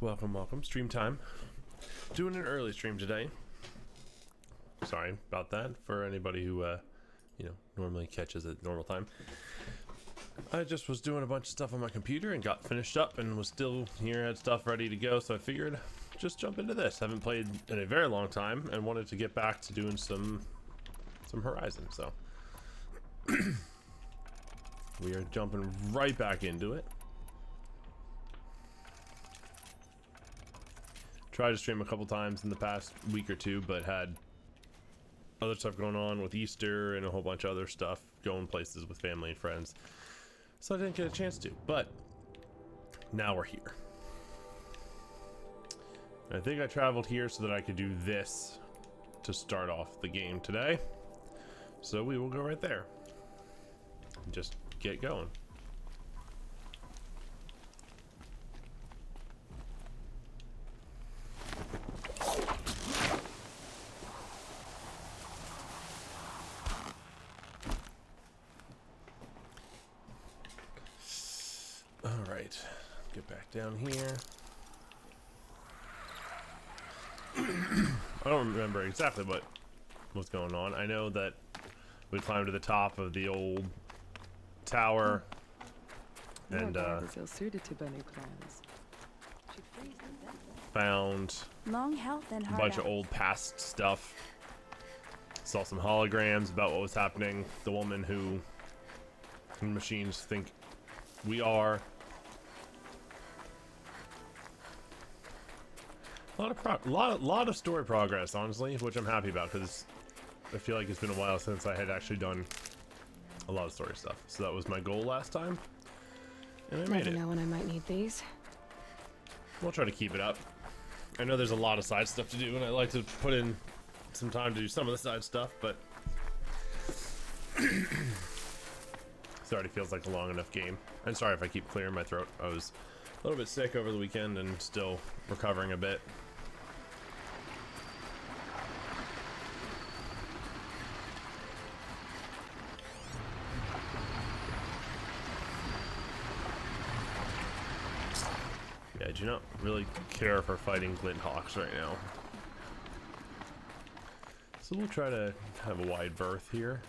Welcome. Stream time. Doing an early stream today. Sorry about that for anybody who, normally catches at normal time. I just was doing a bunch of stuff on my computer and got finished up and was still here, had stuff ready to go, so I figured just jump into this. Haven't played in a very long time and wanted to get back to doing some Horizon, so we are jumping right back into it. Tried to stream a couple times in the past week or two, but had other stuff going on with Easter and a whole bunch of other stuff, going places with family and friends, so I didn't get a chance to. But now we're here. I think I traveled here so that I could do this to start off the game today, so we will go right there and just get going. Alright, get back down here. I don't remember exactly what was going on. I know that we climbed to the top of the old tower and found a bunch of old past stuff. Saw some holograms about what was happening. The woman who machines think we are. A lot of story progress, honestly, which I'm happy about because I feel like it's been a while since I had actually done a lot of story stuff. So that was my goal last time, and I made it. Never know when I might need these. We'll try to keep it up. I know there's a lot of side stuff to do, and I like to put in some time to do some of the side stuff, but this already feels like a long enough game. I'm sorry if I keep clearing my throat. I was a little bit sick over the weekend and still recovering a bit. Yeah, I do not really care for fighting glint hawks right now. So we'll try to have a wide berth here.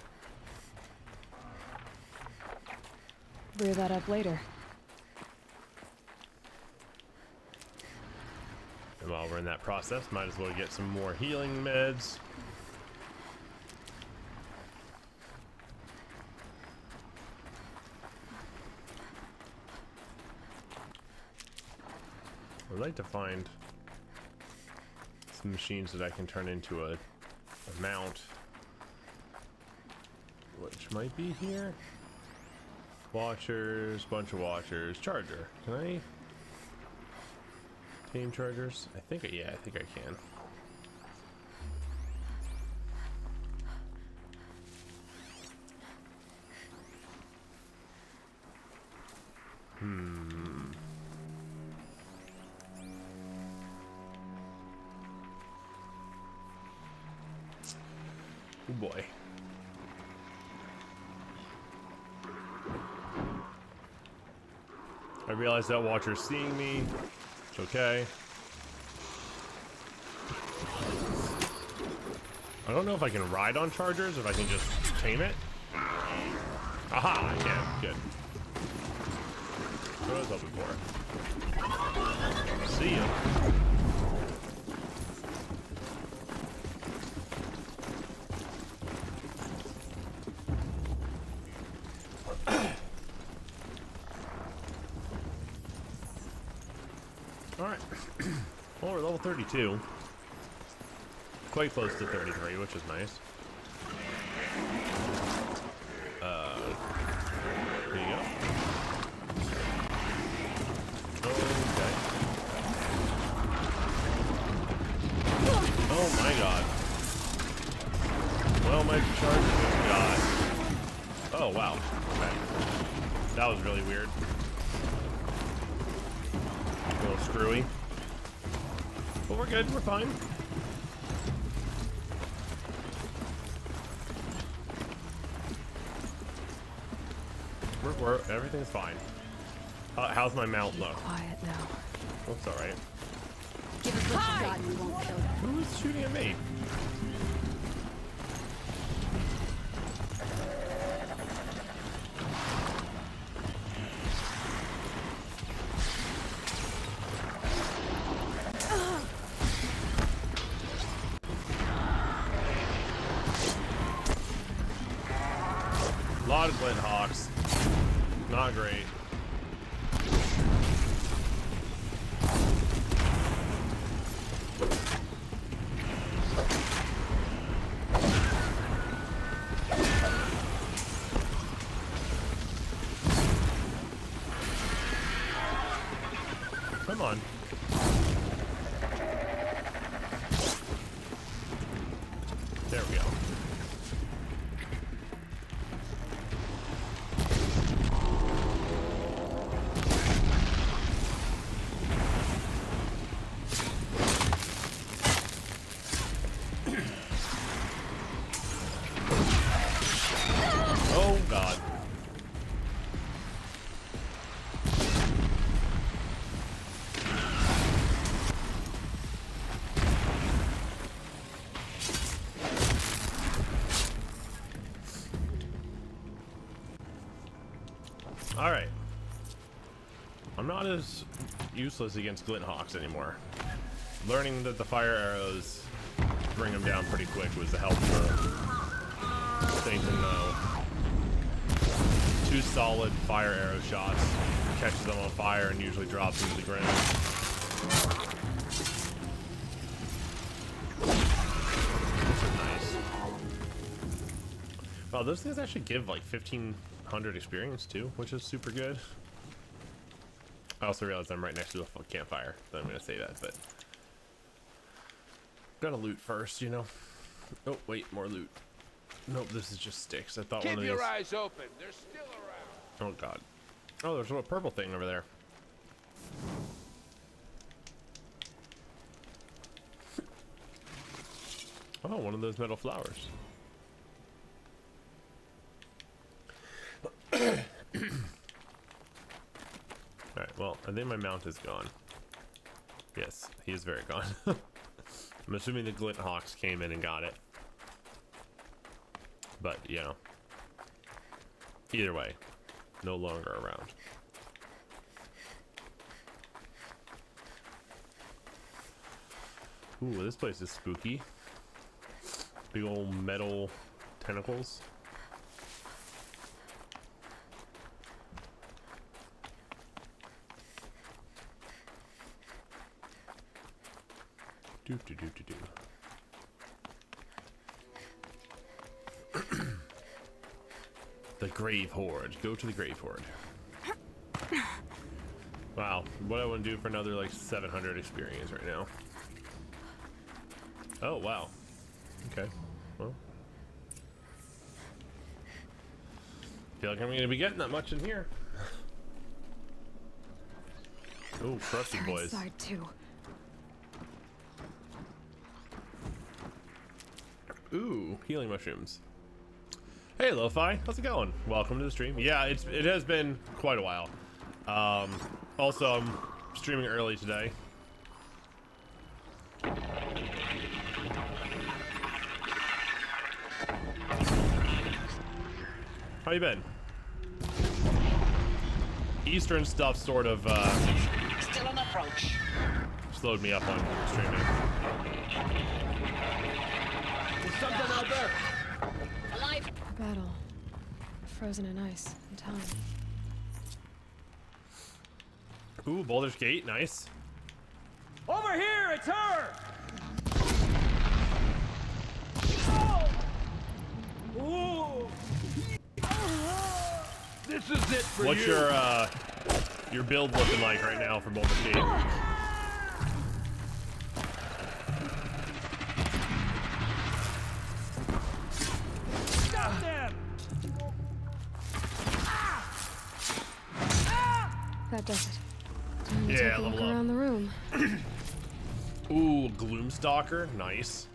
Rear that up later. And while we're in that process, might as well get some more healing meds. I'd like to find some machines that I can turn into a mount, which might be here. Watchers, bunch of watchers, charger. Can I tame chargers? I think I can. Oh boy. I realize that watcher's seeing me. It's okay. I don't know if I can ride on chargers, if I can just tame it. Aha, I can. Good. What was I hoping for? See ya. Alright. Well, we're level 32. Quite close to 33, which is nice. Here you go. Okay. Oh my god. Well, my charge just got... Oh, wow. Okay. That was really weird. A little screwy. But we're good, we're fine. Everything's fine. How's my mount look? Quiet now. Looks alright. Give us what you got and we won't kill them. Who is shooting at me? A lot of Glint Hawks. Not great. Come on. There we go. Oh God. All right. I'm not as useless against Glint Hawks anymore. Learning that the fire arrows bring them down pretty quick was a helpful thing to know. 2 solid fire arrow shots catches them on fire and usually drops them to the ground. This is nice. Wow, those things actually give like 1500 experience too, which is super good. I also realized I'm right next to a campfire, so I'm gonna say that, but gotta loot first, you know. Oh wait, more loot. Nope, this is just sticks. I thought one of these. Keep your eyes open. They're still around. Oh God. Oh, there's a little purple thing over there. Oh, one of those metal flowers. Alright, well, I think my mount is gone. Yes, he is very gone. I'm assuming the Glint Hawks came in and got it. But, you know. Either way, no longer around. Ooh, this place is spooky. Big old metal tentacles. Do do do do do. The Grave Horde. Go to the Grave Horde. Wow, what I want to do for another like 700 experience right now. Oh wow. Okay. Well, feel like I'm going to be getting that much in here. Oh, crusty They're boys. inside too. Ooh, healing mushrooms. Hey, Lo-Fi, how's it going? Welcome to the stream. Yeah, it has been quite a while. Also, I'm streaming early today. How you been? Eastern stuff sort of Still on approach. slowed me up on streaming. There's something out there. Alive. A battle. Frozen in ice and time. Ooh, Baldur's Gate, nice. Over here, it's her. Oh. Ooh. This is it for What's you. your build looking like right now for Baldur's Gate? Stop them. That does it. Time to Yeah, take a look level up. around the room. Ooh, Gloomstalker, nice.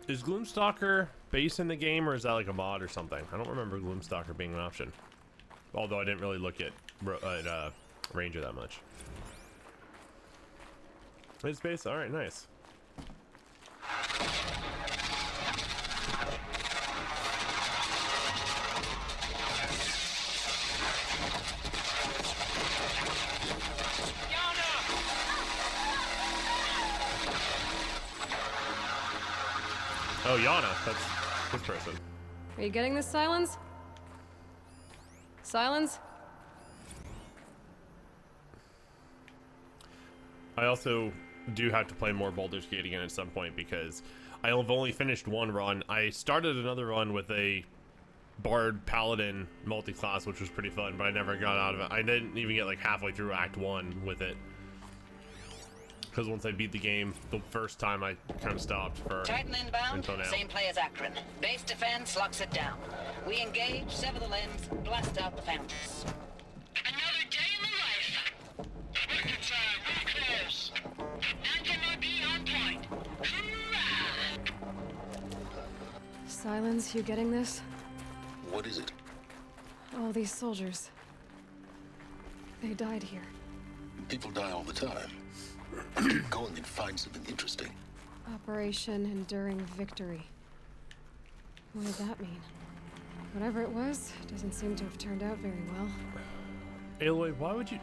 Is Gloomstalker base in the game, or is that like a mod or something? I don't remember Gloomstalker being an option. Although I didn't really look at Ranger that much. Mid space. All right, nice. Oh, Yana. That's this person. Are you getting this, Silence? Silence? I also do have to play more Baldur's Gate again at some point because I have only finished one run. I started another run with a Bard Paladin multi-class, which was pretty fun, but I never got out of it. I didn't even get like halfway through Act 1 with it. Because once I beat the game the first time, I kind of stopped for Titan inbound, until now. same play as Akron. Base defense locks it down. We engage, sever the limbs, blast out the fountains. Another day in the life. Record time, we're close. Anti-MRB on point. Hoorah! Silence, you getting this? What is it? All these soldiers. They died here. People die all the time. Go and find something interesting. Operation Enduring Victory. What did that mean? Whatever it was, doesn't seem to have turned out very well. Aloy, why would you...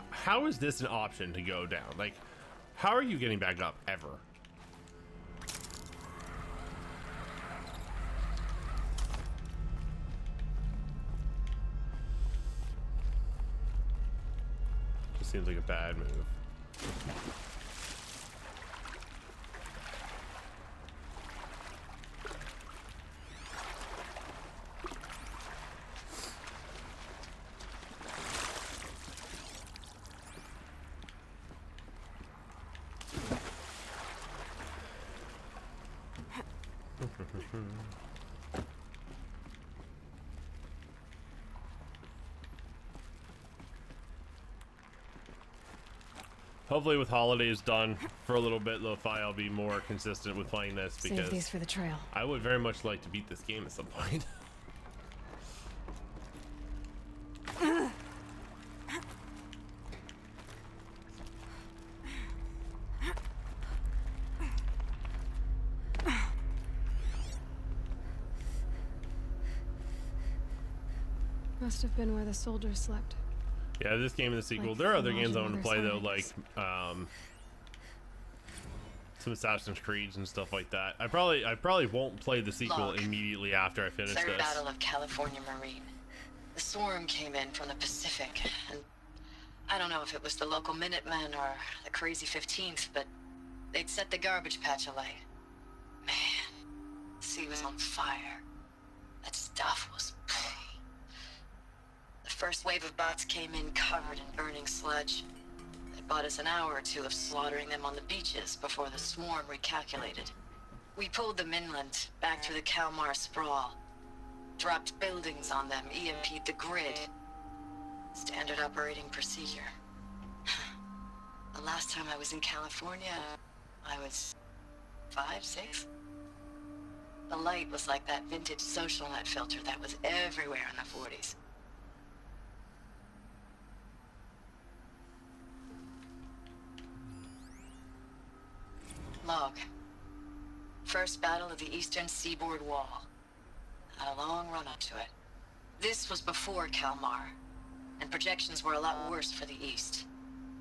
how is this an option to go down? Like, how are you getting back up, ever? Just seems like a bad move. Hopefully with holidays done for a little bit, Lo-Fi, I'll be more consistent with playing this Save because these for the trail. I would very much like to beat this game at some point. Must have been where the soldiers slept. Yeah, this game and the sequel. Like there are other from games I want to Mother's play though, like Holidays. some Assassin's Creeds and stuff like that. I probably won't play the sequel Look. immediately after I finish Third this. Battle of California Marine. The swarm came in from the Pacific, and I don't know if it was the local Minutemen or the crazy 15th, but they'd set the garbage patch alight. Man, the sea was on fire. That stuff was... The first wave of bots came in covered in burning sludge. It bought us an hour or two of slaughtering them on the beaches before the swarm recalculated. We pulled them inland, back through the Kalmar sprawl. Dropped buildings on them, EMP'd the grid. Standard operating procedure. The last time I was in California, I was 5, 6? The light was like that vintage social net filter that was everywhere in the 40s. Log. First battle of the eastern seaboard wall. Had a long run up to it. This was before Kalmar, and projections were a lot worse for the east.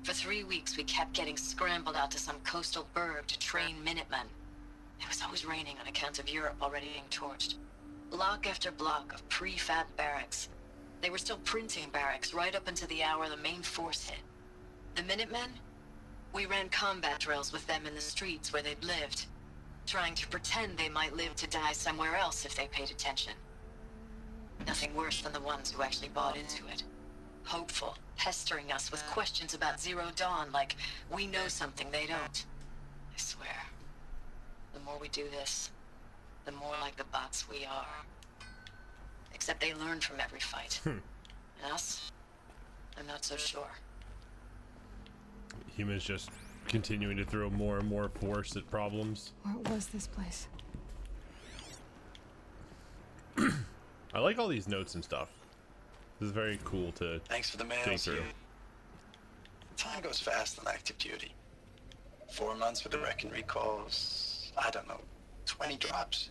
For 3 weeks we kept getting scrambled out to some coastal burg to train Minutemen. It was always raining on account of Europe already being torched. Block after block of prefab barracks. They were still printing barracks right up until the hour the main force hit. The Minutemen? We ran combat drills with them in the streets where they'd lived, trying to pretend they might live to die somewhere else if they paid attention. Nothing worse than the ones who actually bought into it. Hopeful, pestering us with questions about Zero Dawn like we know something they don't. I swear, the more we do this, the more like the bots we are. Except they learn from every fight. And us? I'm not so sure. Humans just continuing to throw more and more force at problems. What was this place? I like all these notes and stuff. This is very cool to Thanks for the think mails, through. Hugh. Time goes fast on active duty. 4 months with the wrecking recalls, I don't know, 20 drops.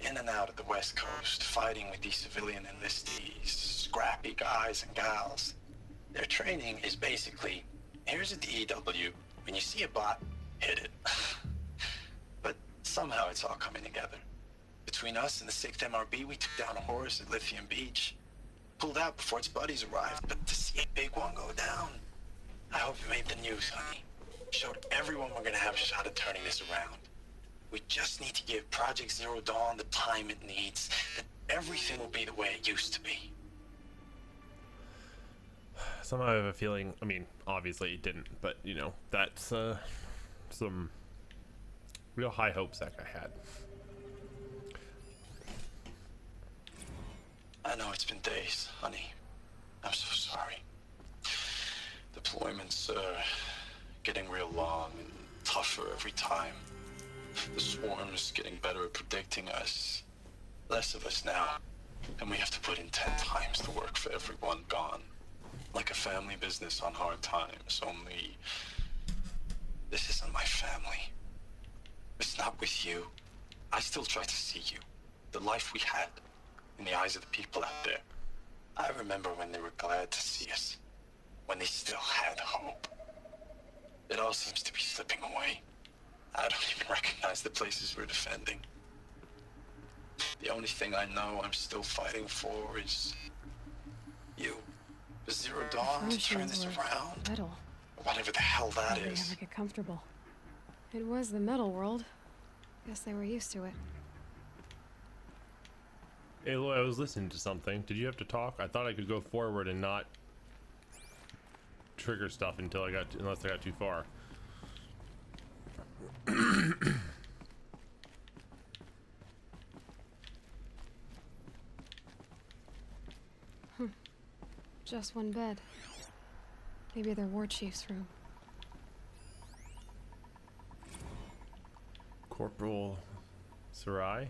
In and out of the West Coast, fighting with these civilian enlistees, scrappy guys and gals. Their training is basically, here's a DEW, when you see a bot, hit it. But somehow it's all coming together. Between us and the 6th MRB, we took down a horse at Lithium Beach. Pulled out before its buddies arrived, but to see a big one go down, I hope it made the news, honey. Showed everyone we're gonna have a shot at turning this around. We just need to give Project Zero Dawn the time it needs, then everything will be the way it used to be. Somehow I have a feeling, I mean, obviously it didn't, but, you know, that's some real high hopes that guy had. I know it's been days, honey. I'm so sorry. Deployments are getting real long and tougher every time. The swarm's getting better at predicting us. Less of us now. And we have to put in 10 times the work for everyone gone. Like a family business on hard times, only... This isn't my family. It's not with you. I still try to see you. The life we had. In the eyes of the people out there. I remember when they were glad to see us. When they still had hope. It all seems to be slipping away. I don't even recognize the places we're defending. The only thing I know I'm still fighting for is you. The Zero Dawn to turn this around. Metal. Whatever the hell that They is. never get comfortable. It was the metal world. Guess they were used to it. Hey, Lloyd, I was listening to something. Did you have to talk? I thought I could go forward and not trigger stuff until unless I got too far. Just one bed. Maybe their war chief's room. Corporal Sarai?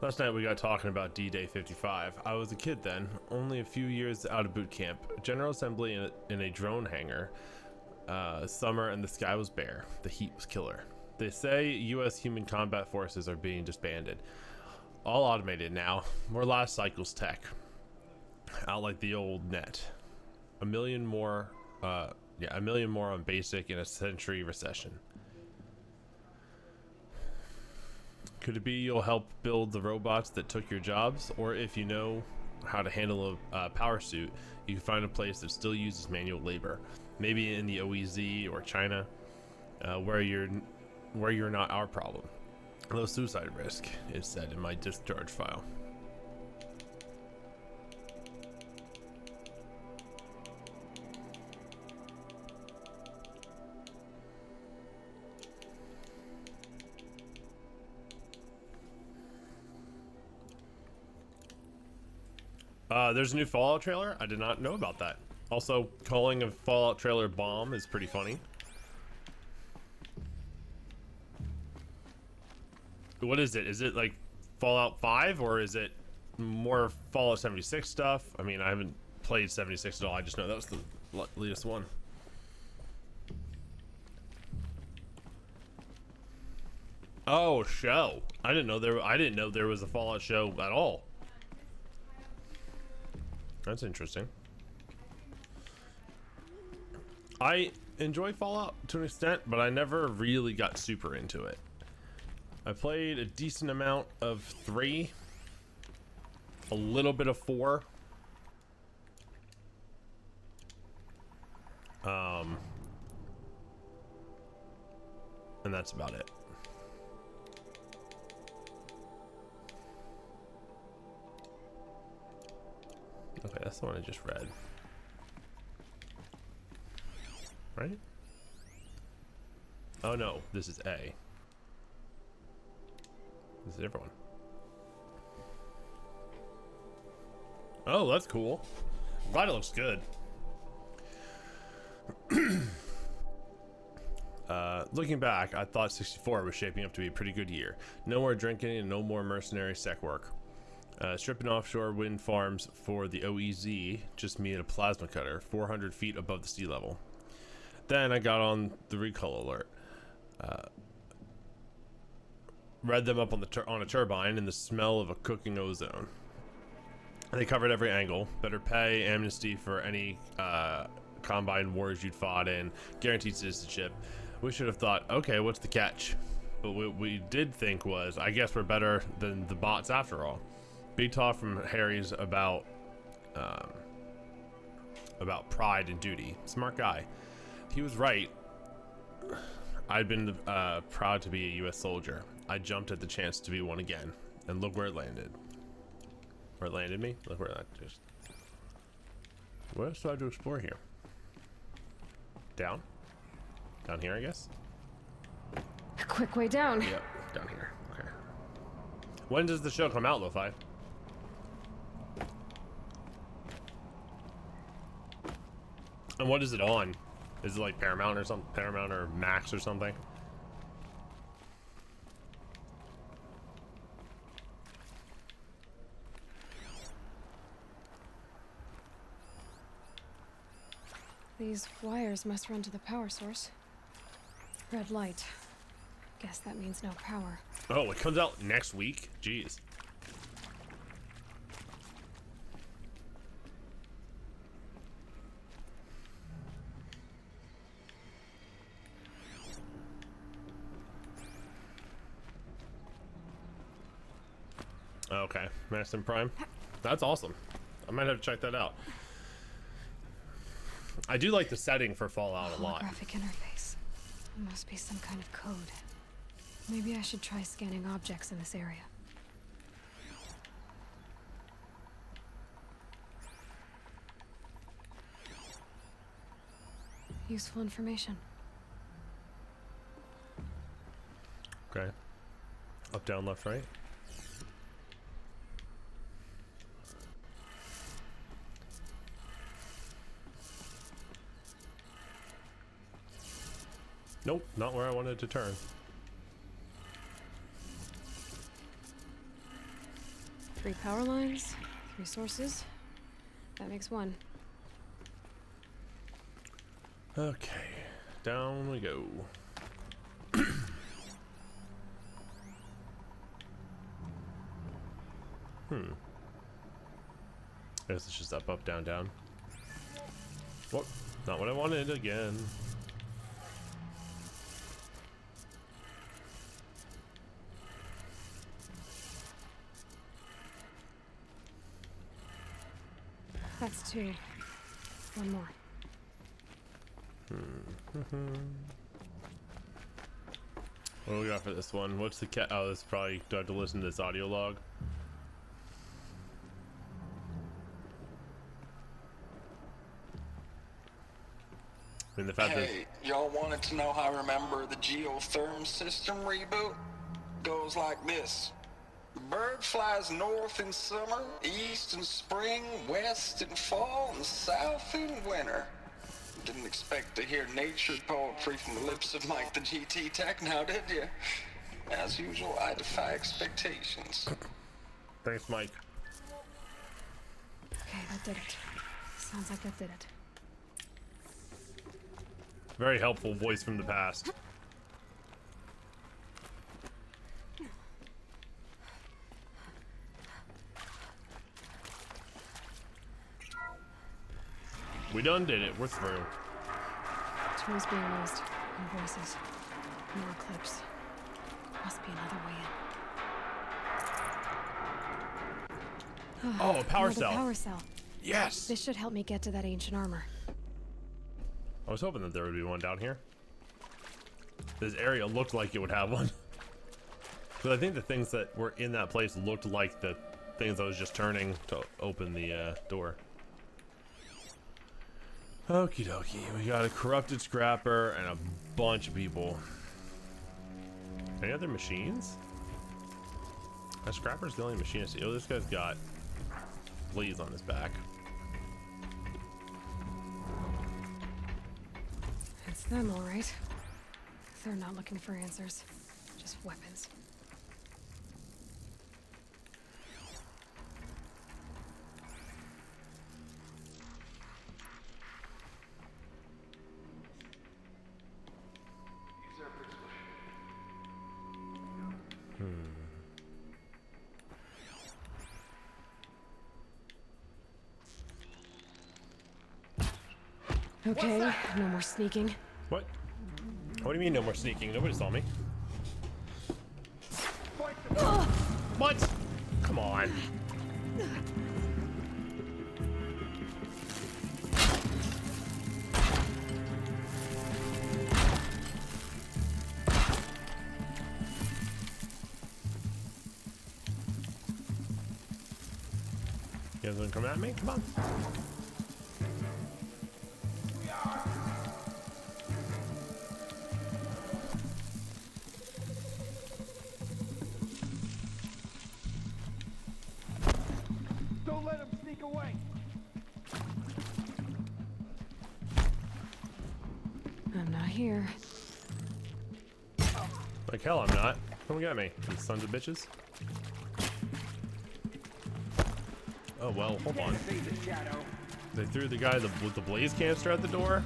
Last night we got talking about D-Day 55. I was a kid then, only a few years out of boot camp. General assembly in a drone hangar. Summer and the sky was bare. The heat was killer. They say U.S. human combat forces are being disbanded. All automated now. More last cycle's tech. Out like the old net. A million more on basic in a century recession. Could it be you'll help build the robots that took your jobs? Or if you know how to handle a power suit, you can find a place that still uses manual labor. Maybe in the OEZ or China, where you're not our problem. Low suicide risk is said in my discharge file. There's a new Fallout trailer. I did not know about that. Also, calling a Fallout trailer bomb is pretty funny. What is it? Is it like Fallout 5 or is it more Fallout 76 stuff? I mean, I haven't played 76 at all. I just know that was the latest one. Oh, show. I didn't know there was a Fallout show at all. That's interesting. I enjoy Fallout to an extent, but I never really got super into it. I played a decent amount of 3, a little bit of 4. And that's about it. Okay, that's the one I just read. Right? Oh no, this is A. This is everyone. Oh, that's cool. Glad it looks good. Looking back, I thought 64 was shaping up to be a pretty good year. No more drinking and no more mercenary sec work. Stripping offshore wind farms for the OEZ, just me and a plasma cutter, 400 feet above the sea level. Then I got on the recall alert. Read them up on a turbine and the smell of a cooking ozone. And they covered every angle. Better pay, amnesty for any combined wars you'd fought in, guaranteed citizenship. We should have thought, okay, what's the catch? But what we did think was, I guess we're better than the bots after all. Big talk from Harry's about pride and duty. Smart guy. He was right. I'd been proud to be a U.S. soldier. I jumped at the chance to be one again, and look where it landed. Where it landed me? Look where that just. What else do I have to explore here? Down? Down here, I guess? A quick way down. Yep, down here. Okay. When does the show come out, Lo-Fi? And what is it on? Is it like Paramount or something? Paramount or Max or something? These wires must run to the power source. Red light. Guess that means no power. Oh, it comes out next week? Jeez. Okay, Maxim Prime. That's awesome. I might have to check that out. I do like the setting for Fallout a lot. Holographic interface. It must be some kind of code. Maybe I should try scanning objects in this area. Useful information. Okay. Up, down, left, right. Nope, not where I wanted to turn. Three power lines, 3 sources. That makes 1. Okay, down we go. I guess it's just up, up, down, down. Whoop, not what I wanted again. That's 2. 1 more. What do we got for this one? What's the cat? Oh, this probably. Do I have to listen to this audio log? I mean, the fact that. Hey, y'all wanted to know how I remember the geotherm system reboot? Goes like this. The bird flies north in summer, east in spring, west in fall, and south in winter. Didn't expect to hear nature poetry from the lips of Mike the GT Tech now, did you? As usual, I defy expectations. Thanks, Mike. Okay, that did it. Sounds like that did it. Very helpful voice from the past. We done did it. We're through. Tools being used. And voices. More clips. Must be another way in. Oh, a power Another cell. Power cell. Yes. This should help me get to that ancient armor. I was hoping that there would be one down here. This area looked like it would have one. But I think the things that were in that place looked like the things I was just turning to open the door. Okie dokie. We got a corrupted scrapper and a bunch of people. Any other machines? A scrapper's the only machine I see. Oh, this guy's got fleas on his back. It's them, all right. They're not looking for answers. Just weapons. Okay, no more sneaking. What? What do you mean no more sneaking? Nobody saw me. What? Come on. You guys wanna come at me? Come on. Don't let him sneak away. I'm not here. Like hell, I'm not. Come get me, you sons of bitches. Oh well, hold on. They threw the guy with the blaze canister at the door.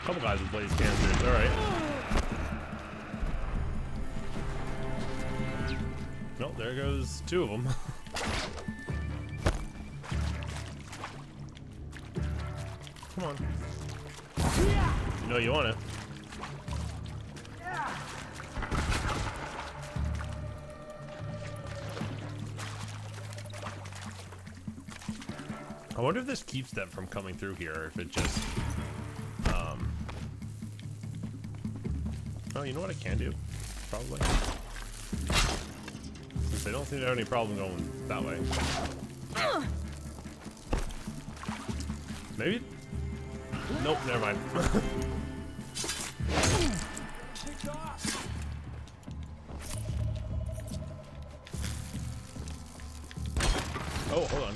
Couple guys with blaze canisters, alright. Nope, there goes two of them. Come on. You know you want it. I wonder if this keeps them from coming through here, or if it just oh, you know what I can do? Probably. Since they don't seem to have any problem going that way. Maybe? Nope, never mind. Oh, hold on.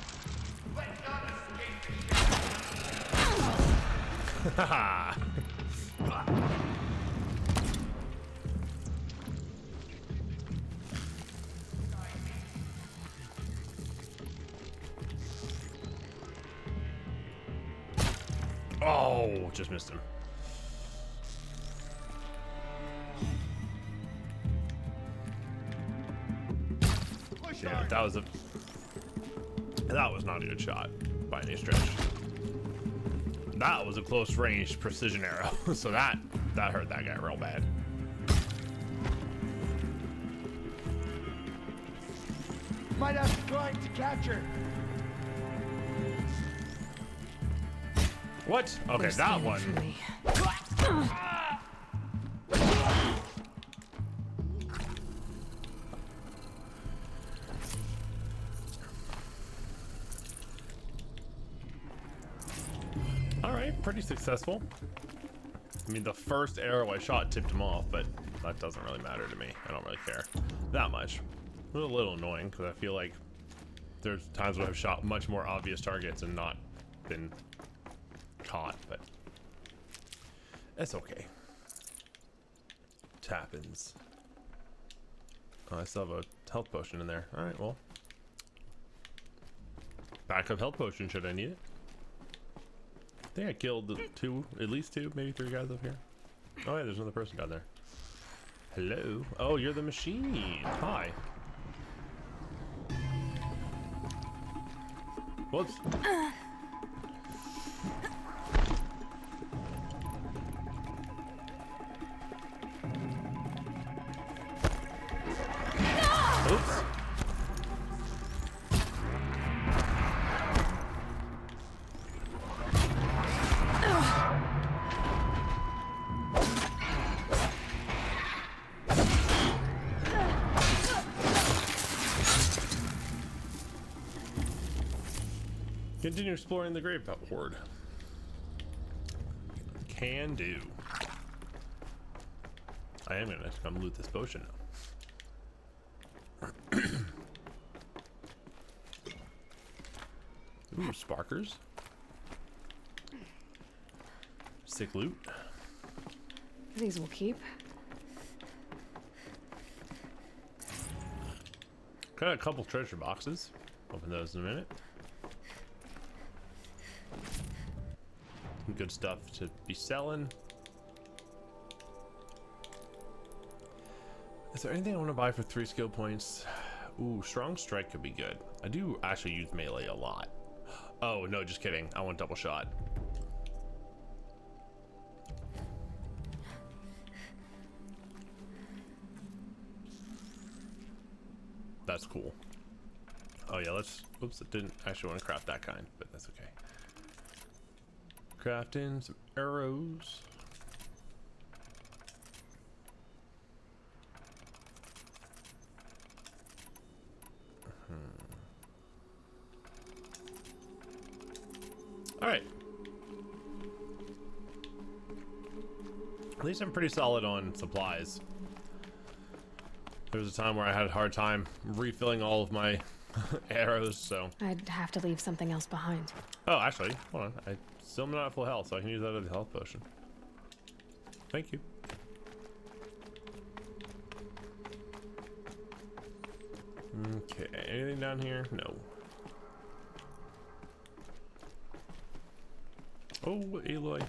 Haha. Oh, just missed him. Yeah, that was not a good shot by any stretch. That was a close range precision arrow, so that hurt that guy real bad. Might have to climb to catch her. What? Okay, that one. Alright, pretty successful. I mean, the first arrow I shot tipped him off, but that doesn't really matter to me. I don't really care that much. It was a little annoying, because I feel like there's times when I've shot much more obvious targets and not been caught, but it's okay. It happens. Oh, I still have a health potion in there. Alright, well. Backup health potion, should I need it? I think I killed at least two, maybe three guys up here. Oh yeah, there's another person down there. Hello? Oh, you're the machine. Hi. Whoops. Oops. Continue exploring the grave hoard. Can do. I am gonna come loot this potion now. Ooh, sparkers. Sick loot. These will keep. Got a couple treasure boxes. Open those in a minute. Some good stuff to be selling. Is there anything I want to buy for 3 skill points? Ooh, strong strike could be good. I do actually use melee a lot. Oh, no, just kidding. I want double shot. That's cool. Oh yeah, let's, oops, I didn't actually want to craft that kind, but that's okay. Crafting some arrows. All right. At least I'm pretty solid on supplies. There was a time where I had a hard time refilling all of my arrows, so. I'd have to leave something else behind. Oh, actually, hold on. I still am not at full health, so I can use that as a health potion. Thank you. Okay, anything down here? No. Oh, Aloy.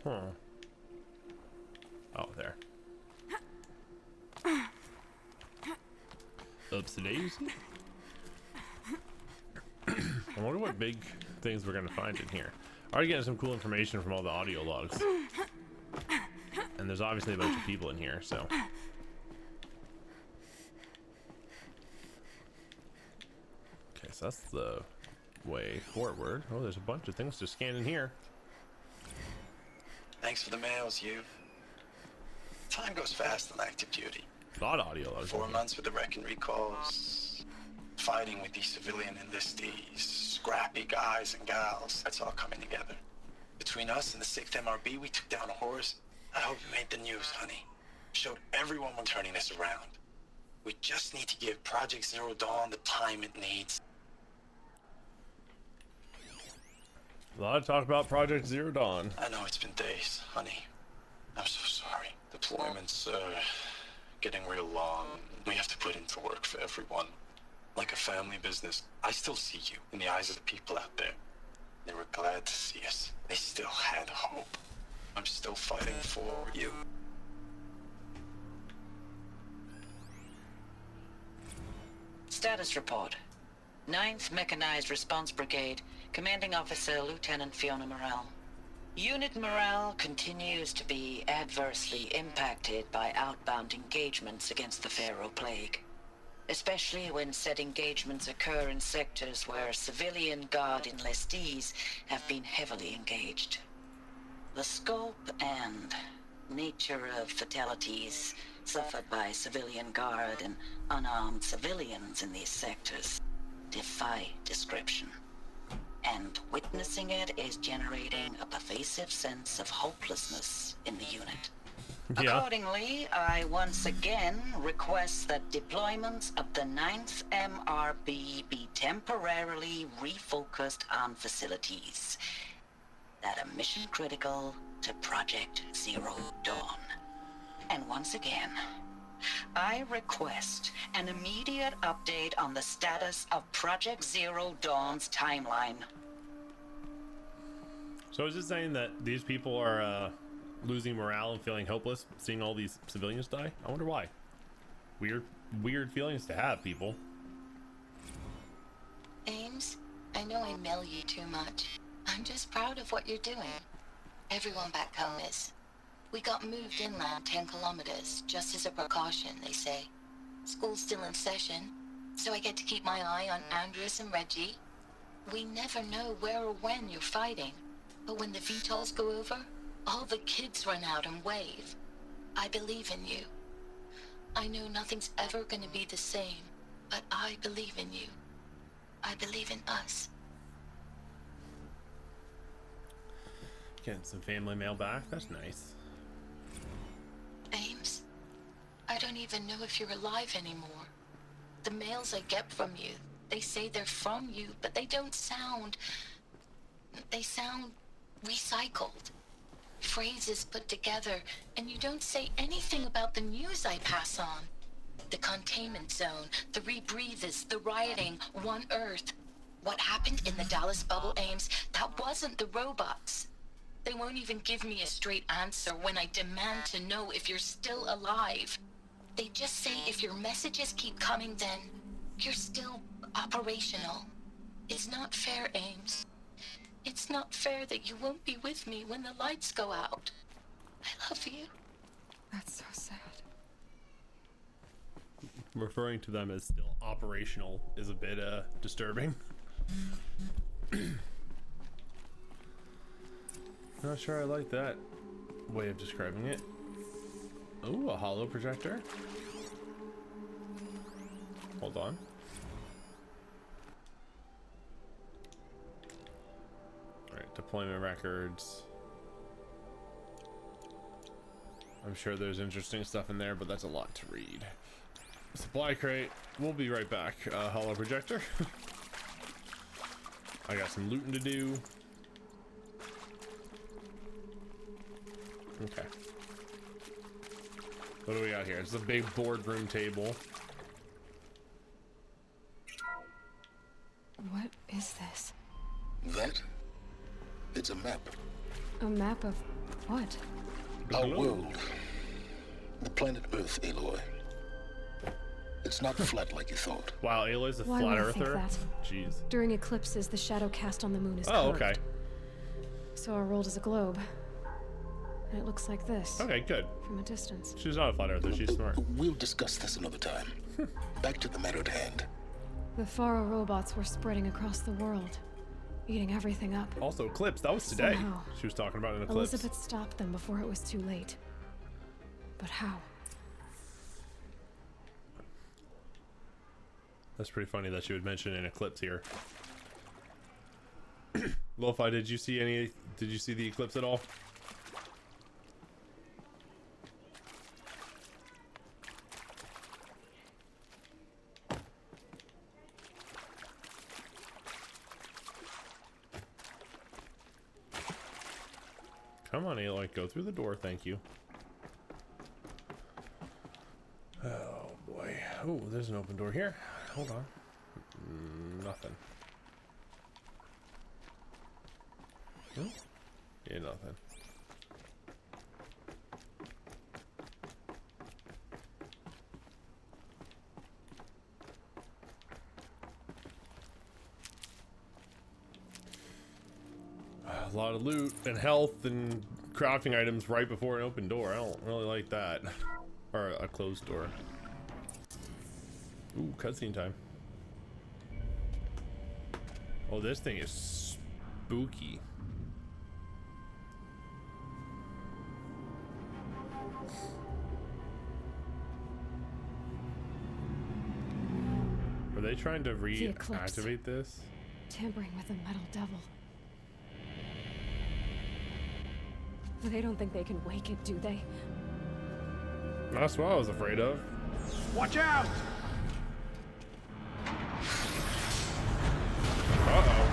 Huh. Oh, there. Oops, daisy. I wonder what big things we're gonna find in here. Already getting some cool information from all the audio logs. And there's obviously a bunch of people in here, so. Okay, so that's the way forward. Oh, there's a bunch of things to scan in here. Thanks for the mails, you. Time goes fast on active duty. A lot of audio logs. 4 months with the wreck and recalls. Fighting with these civilian enlistees. Scrappy guys and gals. That's all coming together. Between us and the 6th MRB, we took down a horse. I hope you made the news, honey. Showed everyone we're turning this around. We just need to give Project Zero Dawn the time it needs. A lot of talk about Project Zero Dawn. I know it's been days, honey. I'm so sorry. Deployments, getting real long. We have to put into work for everyone. Like a family business. I still see you in the eyes of the people out there. They were glad to see us. They still had hope. I'm still fighting for you. Status report. 9th Mechanized Response Brigade, Commanding Officer Lieutenant Fiona Morrell. Unit morale continues to be adversely impacted by outbound engagements against the Pharaoh Plague, especially when said engagements occur in sectors where civilian guard enlistees have been heavily engaged. The scope and nature of fatalities suffered by civilian guard and unarmed civilians in these sectors defy description. And witnessing it is generating a pervasive sense of hopelessness in the unit. Yeah. Accordingly, I once again request that deployments of the 9th MRB be temporarily refocused on facilities that are mission critical to Project Zero Dawn. And once again, I request an immediate update on the status of Project Zero Dawn's timeline. So is it saying that these people are losing morale and feeling hopeless seeing all these civilians die? I wonder why. Weird feelings to have, people. Ames, I know I mail you too much. I'm just proud of what you're doing. Everyone back home is. We got moved inland 10 kilometers, just as a precaution, they say. School's still in session, so I get to keep my eye on Andreas and Reggie. We never know where or when you're fighting, but when the VTOLs go over, all the kids run out and wave. I believe in you. I know nothing's ever gonna be the same, but I believe in you. I believe in us. Getting some family mail back. That's nice. Ames, I don't even know if you're alive anymore. The mails I get from you, they say they're from you, but they don't sound... They sound recycled. Phrases put together, and you don't say anything about the news I pass on. The containment zone, the rebreathers, the rioting, one Earth. What happened in the Dallas bubble, Ames, that wasn't the robots. They won't even give me a straight answer when I demand to know if you're still alive. They just say if your messages keep coming, then you're still operational. It's not fair, Ames. It's not fair that you won't be with me when the lights go out. I love you. That's so sad. Referring to them as still operational is a bit disturbing. Not sure I like that way of describing it. Oh, a holo projector. Hold on. Alright, deployment records. I'm sure there's interesting stuff in there, but that's a lot to read. Supply crate. We'll be right back. Holo projector. I got some looting to do. Okay. What do we got here? It's a big boardroom table. What is this? That? It's a map. A map of what? Our world. The planet Earth, Aloy. It's not flat like you thought. Wow, Aloy's a Why flat would I think earther? that? Jeez. During eclipses, the shadow cast on the moon is Oh, curved. okay. So our world is a globe. And it looks like this. Okay, good. From a distance. She's not a flat earther, she's smart. We'll discuss this another time. Back to the matter at hand. The Faro robots were spreading across the world, eating everything up. Also, eclipse. That was today. Somehow, She was talking about an eclipse. Elizabeth stopped them before it was too late. But how? That's pretty funny that she would mention an eclipse here. Lo-Fi, did you see the eclipse at all? Come on, Aloy, go through the door, thank you. Oh boy. Oh, there's an open door here. Hold on. Nothing. Yeah, nothing. A lot of loot and health and crafting items right before an open door. I don't really like that. Or a closed door. Ooh, cutscene time. Oh, this thing is spooky. Are they trying to reactivate this? Tampering with a metal devil. They don't think they can wake it, do they? That's what I was afraid of. Watch out! Uh-oh.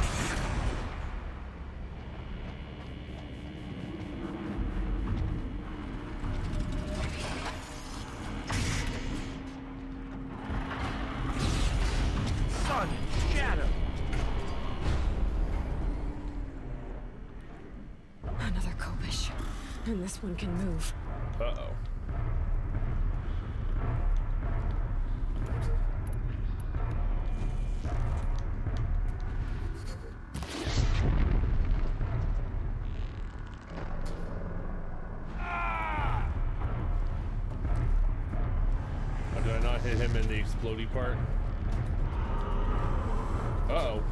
Sun, shadow. Another Kobish. And this one can move. Uh-oh. Oh, did I not hit him in the explodey part? Uh-oh.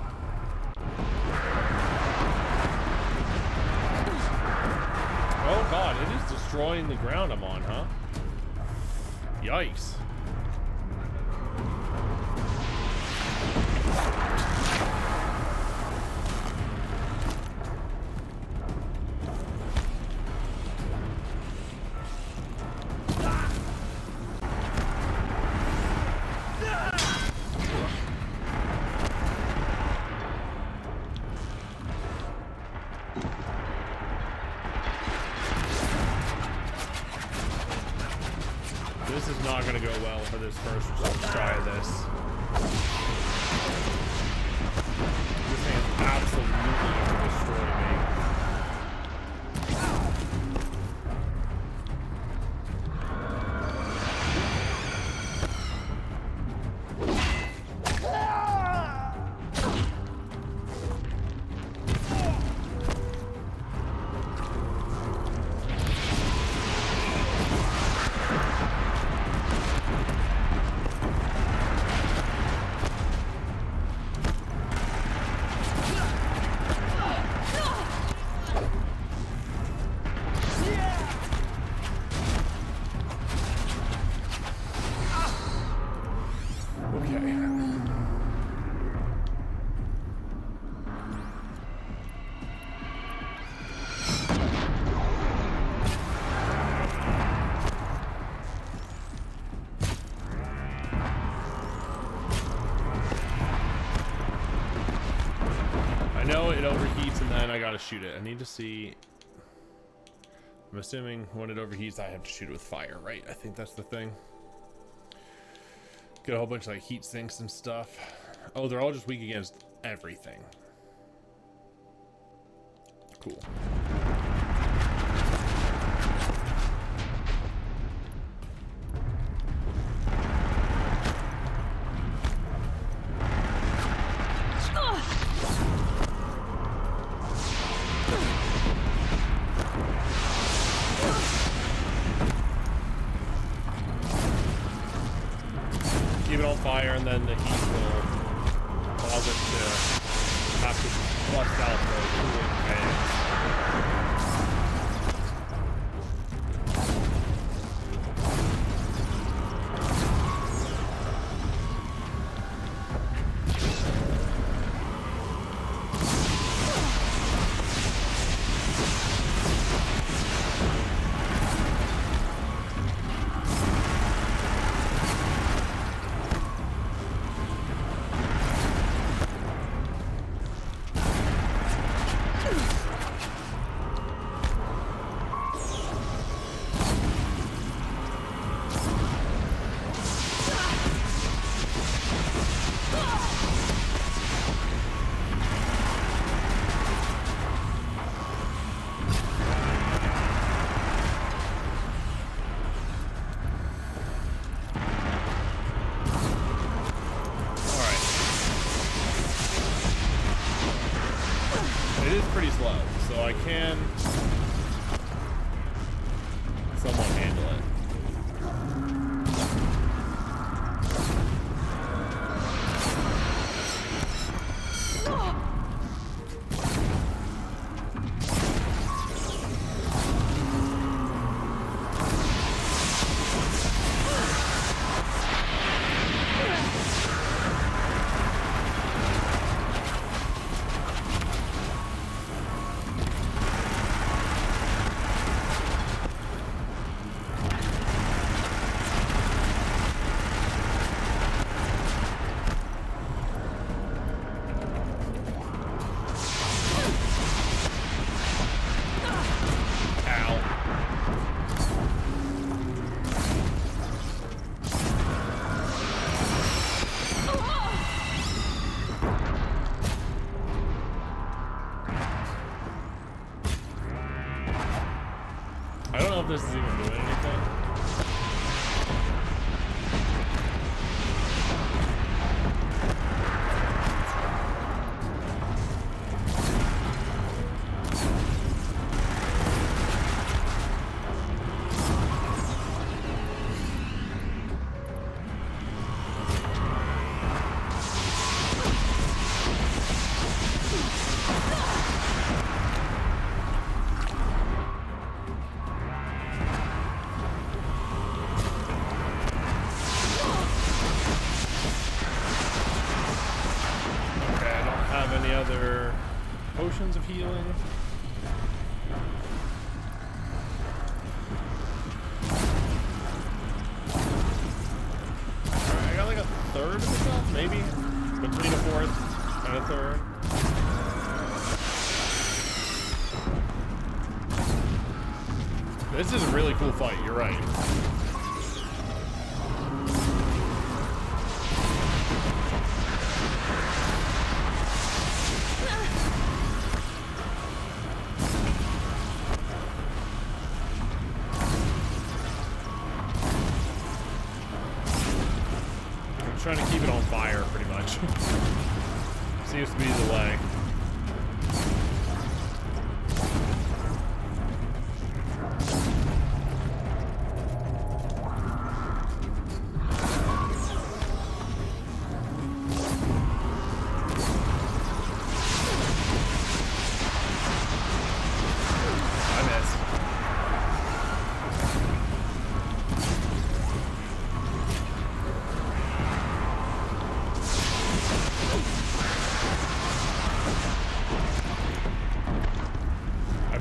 Oh god, it is destroying the ground I'm on, huh? Yikes. This is not going to go well for this first try of this. This thing is absolutely going to destroy me. It overheats and then I gotta shoot it. I need to see. I'm assuming when it overheats, I have to shoot it with fire, right? I think that's the thing. Get a whole bunch of like heat sinks and stuff. Oh, they're all just weak against everything. Cool. Fire and then the heat will cause it to have to bust out the cooling fans. This is even doing anything. Potions of healing. Alright, I got like a third of myself, maybe? Between a fourth and a third. This is a really cool fight, you're right. Just trying to keep it on fire, pretty much. Seems to be the way.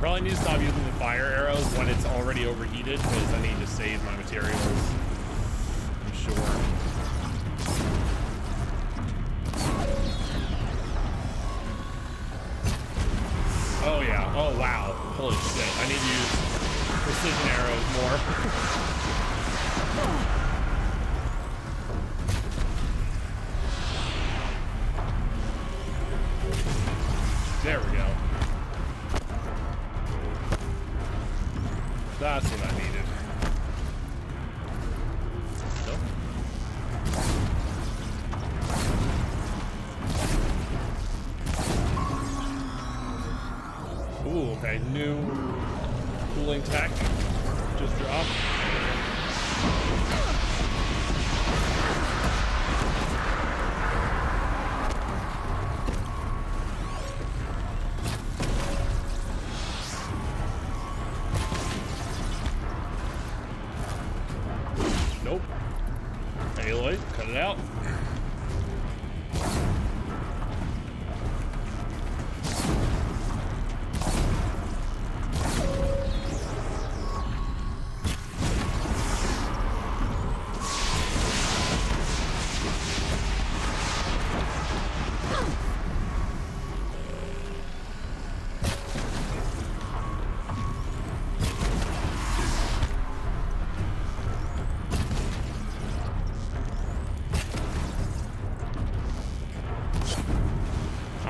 I need to stop using the fire arrows when it's already overheated because I need to save my materials. I'm sure. Oh yeah. Oh wow. Holy shit. I need to use precision arrows more. There we go. That's what I needed. Nope. Ooh, okay. New cooling tech just dropped. Nope. Aloy, cut it out.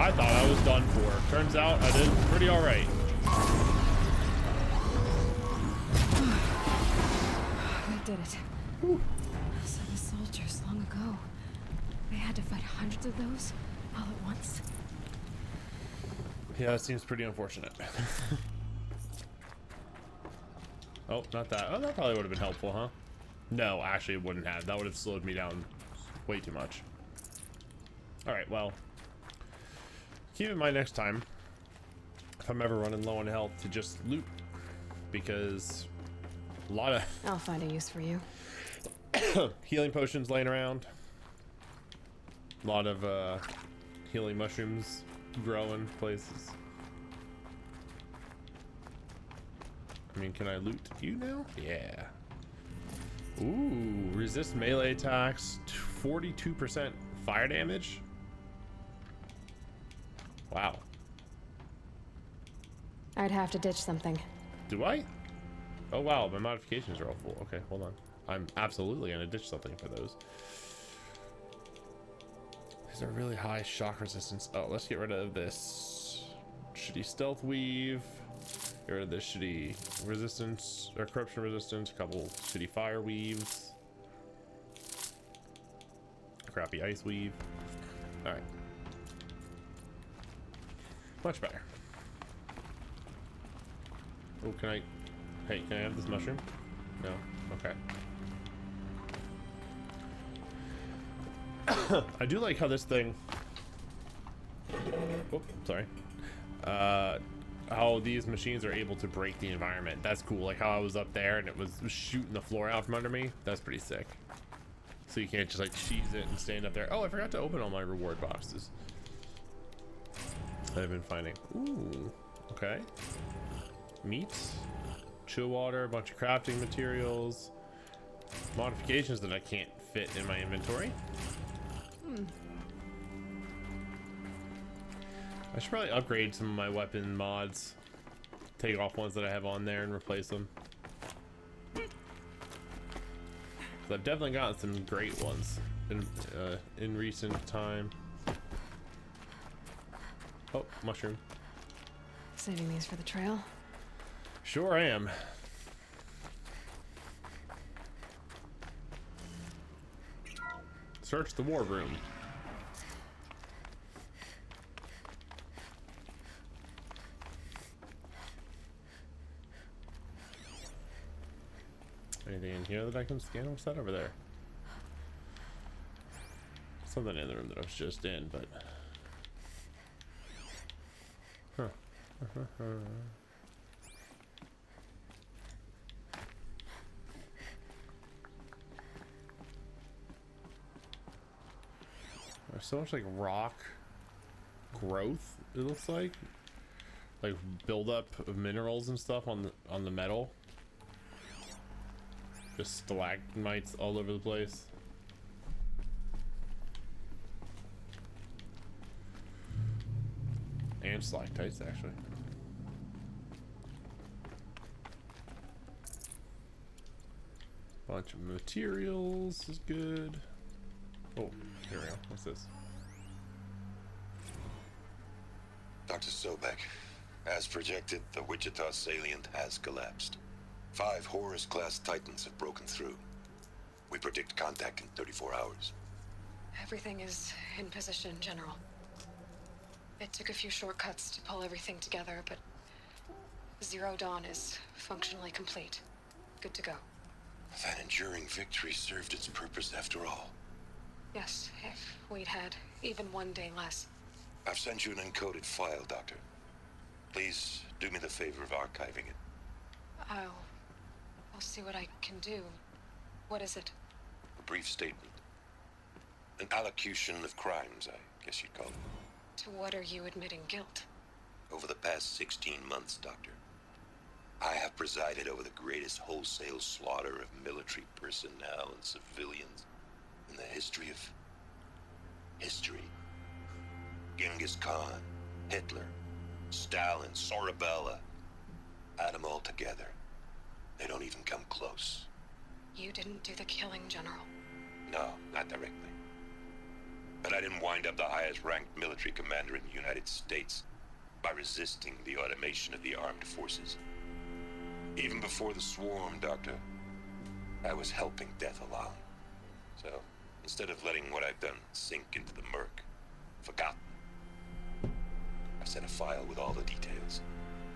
I thought I was done for. Turns out I did pretty all right. We did it. Whew. So the soldiers long ago, they had to fight hundreds of those all at once. Yeah, that seems pretty unfortunate. Oh, not that. Oh, that probably would have been helpful, huh? No, actually it wouldn't have. That would have slowed me down way too much. All right, well. Keep in mind next time, if I'm ever running low on health, to just loot, because a lot of I'll find a use for you. healing potions laying around, a lot of healing mushrooms growing places. I mean, can I loot you now? Yeah. Ooh, resist melee attacks, 42% fire damage. Wow. I'd have to ditch something. Do I? Oh wow, my modifications are all full. Okay, hold on. I'm absolutely gonna ditch something for those. These are really high shock resistance. Oh, let's get rid of this shitty stealth weave. Get rid of this shitty resistance or corruption resistance. A couple shitty fire weaves. Crappy ice weave. All right. Much better. Oh, can I? Hey, can I have this mushroom? No. Okay. I do like how this thing. Oh, sorry. How these machines are able to break the environment. That's cool. Like how I was up there and it was shooting the floor out from under me. That's pretty sick. So you can't just like cheese it and stand up there. Oh, I forgot to open all my reward boxes. I've been finding. Ooh, okay. Meat, chill water, a bunch of crafting materials, modifications that I can't fit in my inventory. I should probably upgrade some of my weapon mods. Take off ones that I have on there and replace them. 'Cause I've definitely gotten some great ones in recent time. Oh, mushroom. Saving these for the trail. Sure I am. Search the war room. Anything in here that I can scan? What's that over there? Something in the room that I was just in, but... Huh. There's so much like rock growth, it looks like buildup of minerals and stuff on the metal. Just stalagmites all over the place. And stalactites, actually. Bunch of materials is good. Oh, here we go. What's this? Dr. Sobek, as projected, the Wichita salient has collapsed. 5 Horus-class Titans have broken through. We predict contact in 34 hours. Everything is in position, General. It took a few shortcuts to pull everything together, but Zero Dawn is functionally complete. Good to go. That enduring victory served its purpose after all. Yes, if we'd had even one day less. I've sent you an encoded file, Doctor. Please do me the favor of archiving it. I'll see what I can do. What is it? A brief statement. An allocution of crimes, I guess you'd call it. To what are you admitting guilt? Over the past 16 months, Doctor, I have presided over the greatest wholesale slaughter of military personnel and civilians in the history of history. Genghis Khan, Hitler, Stalin, Sorabella, add them all together. They don't even come close. You didn't do the killing, General. No, not directly. But I didn't wind up the highest ranked military commander in the United States by resisting the automation of the armed forces. Even before the swarm, Doctor, I was helping death along. So, instead of letting what I've done sink into the murk, forgotten, I sent a file with all the details.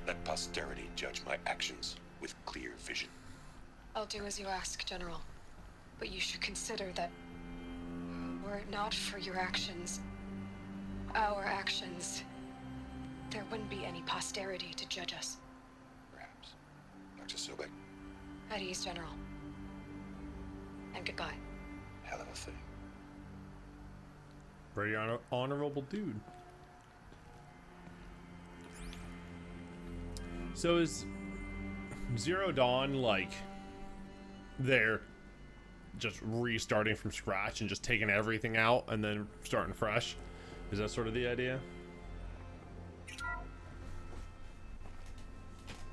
Let posterity judge my actions with clear vision. I'll do as you ask, General. But you should consider that were it not for your actions, our actions, there wouldn't be any posterity to judge us. Perhaps. Dr. Sobek. At ease, General. And goodbye. Hell of a thing. Very honorable dude. So is Zero Dawn like they're just restarting from scratch and just taking everything out and then starting fresh? Is that sort of the idea?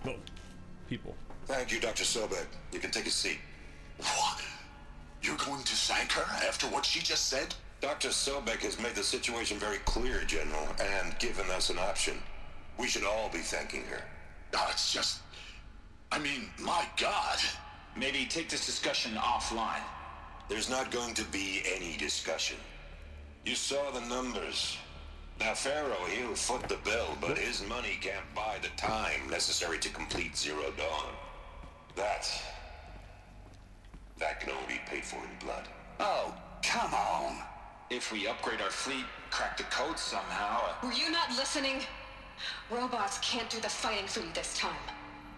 Oh, people. Thank you, Dr. Sobek. You can take a seat. What? You're going to thank her after what she just said? Dr. Sobek has made the situation very clear, General, and given us an option. We should all be thanking her. No, it's just... I mean, my God. Maybe take this discussion offline. There's not going to be any discussion. You saw the numbers. Now, Pharaoh, he'll foot the bill, but his money can't buy the time necessary to complete Zero Dawn. That can only be paid for in blood. Oh, come on. If we upgrade our fleet, crack the code somehow... Were you not listening? Robots can't do the fighting for you this time.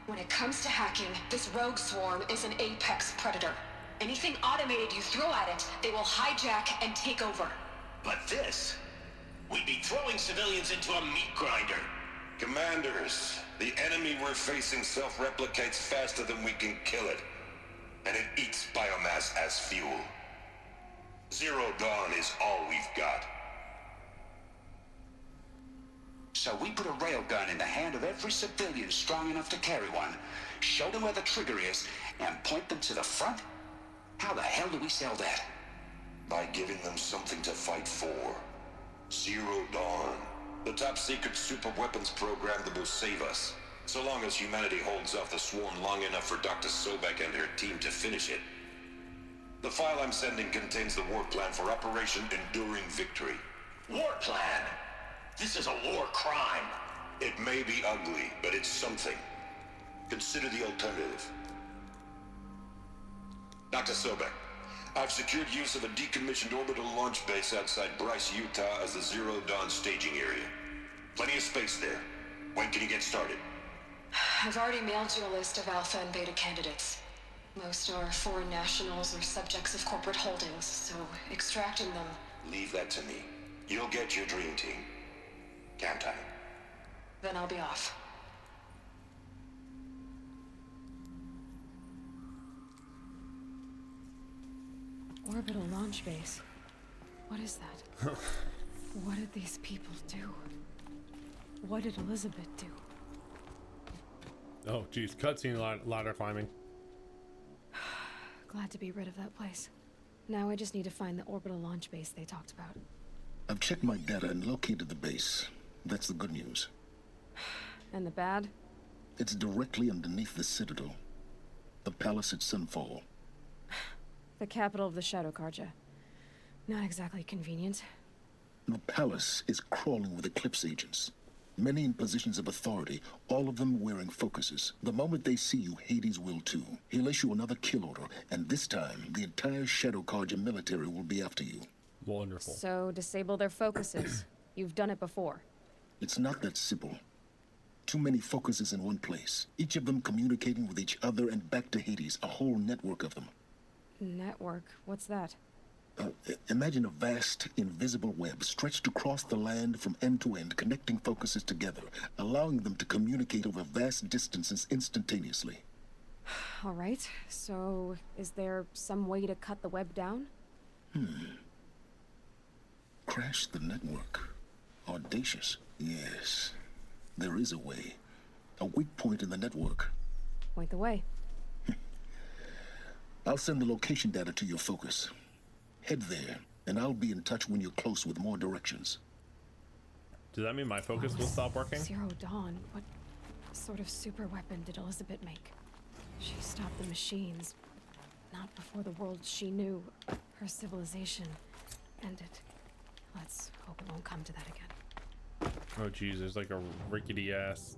When it comes to hacking, this rogue swarm is an apex predator. Anything automated you throw at it, they will hijack and take over. But this... we'd be throwing civilians into a meat grinder. Commanders, the enemy we're facing self-replicates faster than we can kill it. And it eats biomass as fuel. Zero Dawn is all we've got. So we put a railgun in the hand of every civilian strong enough to carry one, show them where the trigger is, and point them to the front? How the hell do we sell that? By giving them something to fight for. Zero Dawn. The top secret super weapons program that will save us. So long as humanity holds off the swarm long enough for Dr. Sobek and her team to finish it. The file I'm sending contains the war plan for Operation Enduring Victory. War plan? This is a war crime. It may be ugly, but it's something. Consider the alternative. Dr. Sobek, I've secured use of a decommissioned orbital launch base outside Bryce, Utah as the Zero Dawn staging area. Plenty of space there. When can you get started? I've already mailed you a list of Alpha and Beta candidates. Most are foreign nationals or subjects of corporate holdings, so extracting them... Leave that to me. You'll get your dream team. Can't I? Then I'll be off. Orbital launch base. What is that? What did these people do? What did Elizabeth do? Oh, geez. Cutscene ladder climbing. Glad to be rid of that place. Now I just need to find the orbital launch base they talked about. I've checked my data and located the base. That's the good news. And the bad? It's directly underneath the Citadel. The palace at Sunfall. The capital of the Shadow Carja. Not exactly convenient. The palace is crawling with Eclipse agents. Many in positions of authority, all of them wearing focuses. The moment they see you, Hades will too. He'll issue another kill order, and this time, the entire Shadow Carja military will be after you. Wonderful. So, disable their focuses. You've done it before. It's not that simple. Too many focuses in one place. Each of them communicating with each other and back to Hades, a whole network of them. Network? What's that? Imagine a vast, invisible web stretched across the land from end to end, connecting focuses together, allowing them to communicate over vast distances instantaneously. All right, so is there some way to cut the web down? Crash the network. Audacious. Yes, there is a way. A weak point in the network. Point the way. I'll send the location data to your focus. Head there, and I'll be in touch when you're close with more directions. Does that mean my focus will stop working? Zero Dawn. What sort of super weapon did Elizabeth make? She stopped the machines. Not before the world she knew, her civilization, ended. Let's hope it won't come to that again. Oh geez, there's like a rickety ass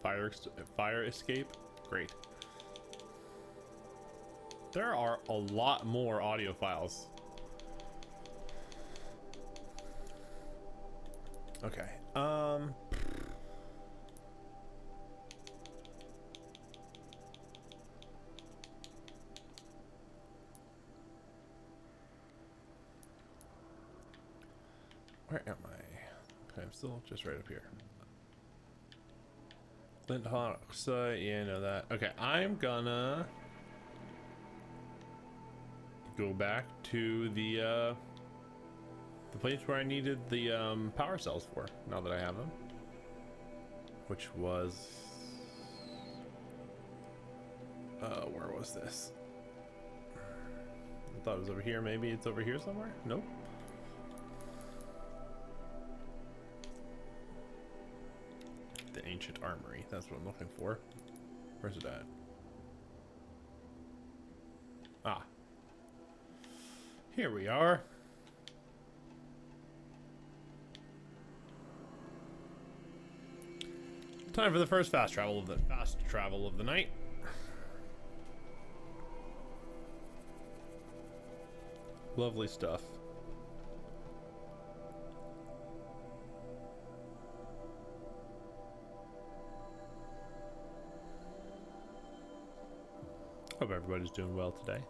fire escape. Great. There are a lot more audio files. Okay. Where am I? Okay, I'm still just right up here. Flint Hawks, yeah, I know that. Okay, I'm gonna go back to the place where I needed the power cells for, now that I have them. Which was... where was this? I thought it was over here. Maybe it's over here somewhere? Nope. The ancient armory. That's what I'm looking for. Where's it at? Ah. Here we are. Time for the first fast travel of the night. Lovely stuff. Hope everybody's doing well today.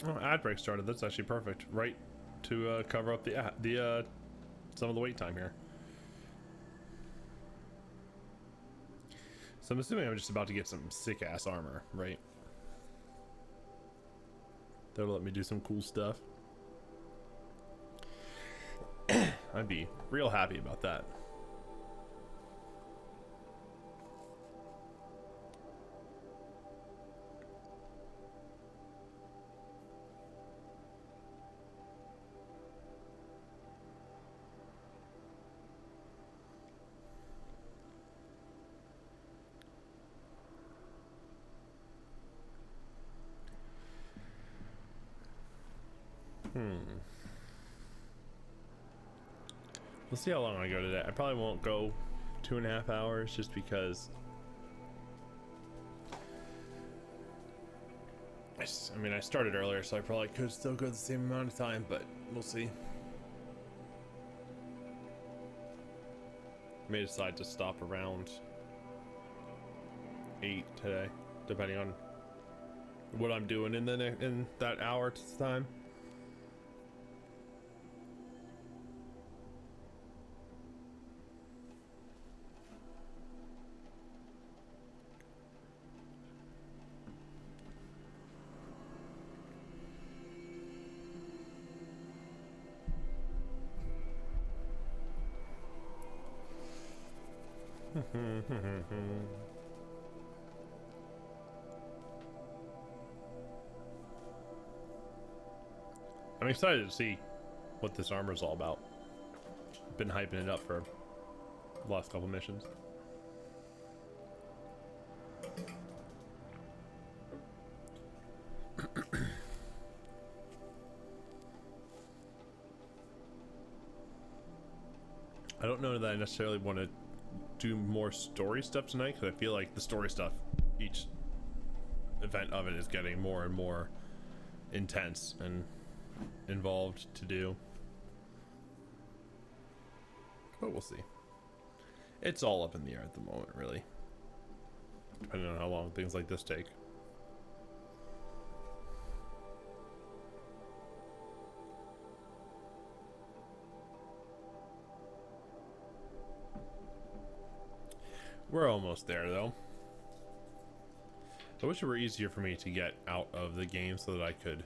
Oh, ad break started. That's actually perfect. Right to cover up the some of the wait time here. So I'm assuming I'm just about to get some sick ass armor, right? That'll let me do some cool stuff. I'd be real happy about that. We'll see how long I go today. I probably won't go 2.5 hours just because I mean, I started earlier, so I probably could still go the same amount of time, but we'll see. May decide to stop around 8 today, depending on what I'm doing in that hour time. I'm excited to see what this armor is all about. Been hyping it up for the last couple missions. I don't know that I necessarily want to do more story stuff tonight, because I feel like the story stuff, each event of it is getting more and more intense and involved to do. But we'll see. It's all up in the air at the moment, really. Depending on how long things like this take. We're almost there, though. I wish it were easier for me to get out of the game so that I could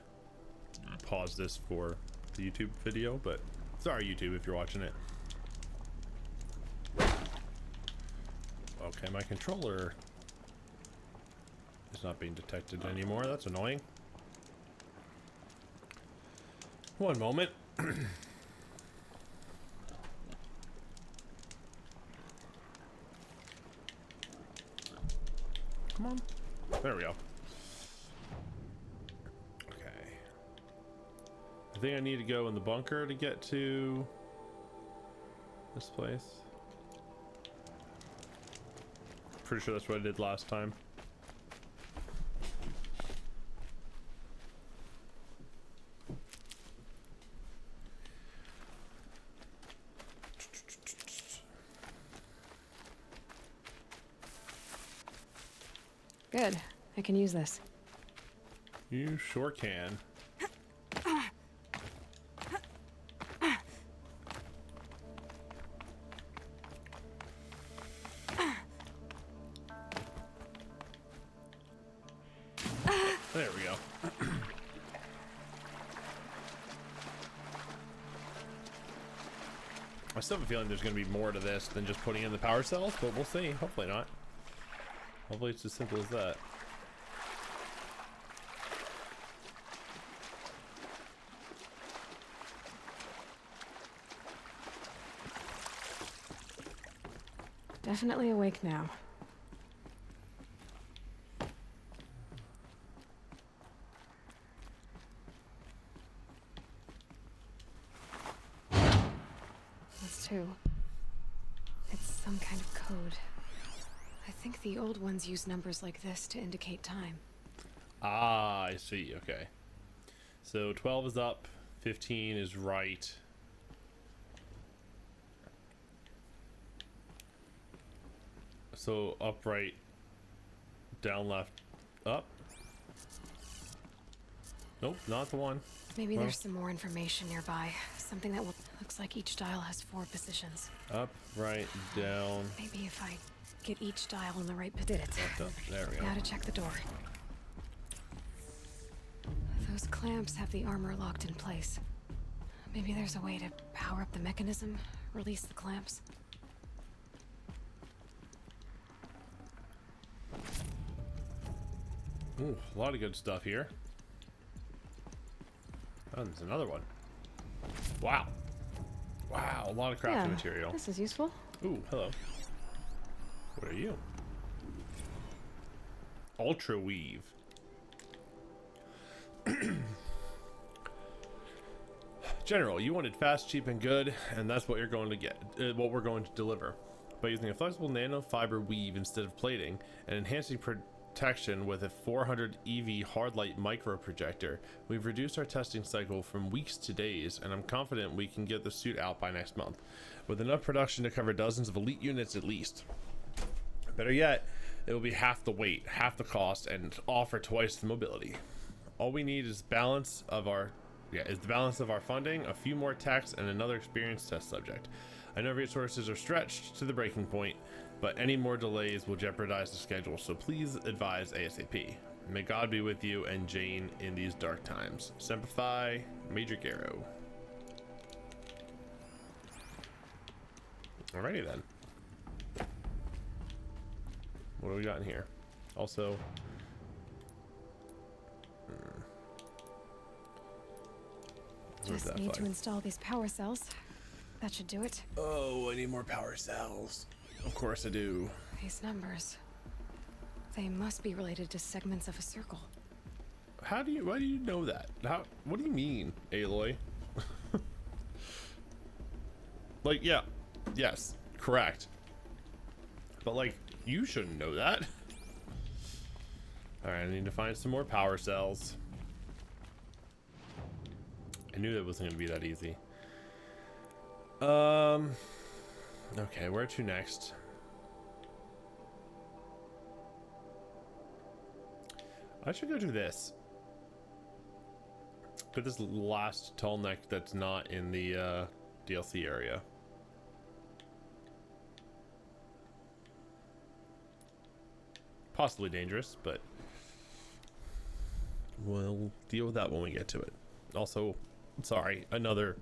pause this for the YouTube video, but sorry, YouTube, if you're watching it. Okay, my controller is not being detected anymore. That's annoying. One moment. Come on. There we go. Okay. I think I need to go in the bunker to get to this place. Pretty sure that's what I did last time. Good. I can use this. You sure can. There we go. I still have a feeling there's going to be more to this than just putting in the power cells, but we'll see. Hopefully not. Hopefully it's as simple as that. Definitely awake now. That's two. It's some kind of code. I think the old ones use numbers like this to indicate time. Ah, I see. Okay. So 12 is up, 15 is right. So up, right, down, left, up. Nope, not the one. Maybe Well, there's some more information nearby. Something that looks like each dial has 4 positions. up, right, down. Maybe if I get each dial in the right position. Left, up. There we go. Now to check the door. Those clamps have the armor locked in place. Maybe there's a way to power up the mechanism, release the clamps. Ooh, a lot of good stuff here. Oh, there's another one. Wow. Wow, a lot of crafting material. This is useful. Ooh, hello. What are you? Ultra weave. General, you wanted fast, cheap, and good, and that's what you're going to get. What we're going to deliver. By using a flexible nanofiber weave instead of plating, and enhancing protection with a 400 EV hardlight micro projector, we've reduced our testing cycle from weeks to days, and I'm confident we can get the suit out by next month, with enough production to cover dozens of elite units at least. Better yet, it will be half the weight, half the cost, and offer twice the mobility. All we need is the balance of our funding, a few more techs, and another experienced test subject. I know resources are stretched to the breaking point, but any more delays will jeopardize the schedule, so please advise ASAP. May God be with you and Jane in these dark times. Semper Fi, Major Garrow. Alrighty then. What do we got in here? Also, just need to install these power cells. That should do it. Oh, I need more power cells. Of course I do. These numbers. They must be related to segments of a circle. Why do you know that? What do you mean, Aloy? Like, yeah. Yes. Correct. But, like, you shouldn't know that. Alright, I need to find some more power cells. I knew that wasn't going to be that easy. Okay, where to next? I should go do this. Get this last tall neck that's not in the DLC area. Possibly dangerous, but we'll deal with that when we get to it. Also, sorry, another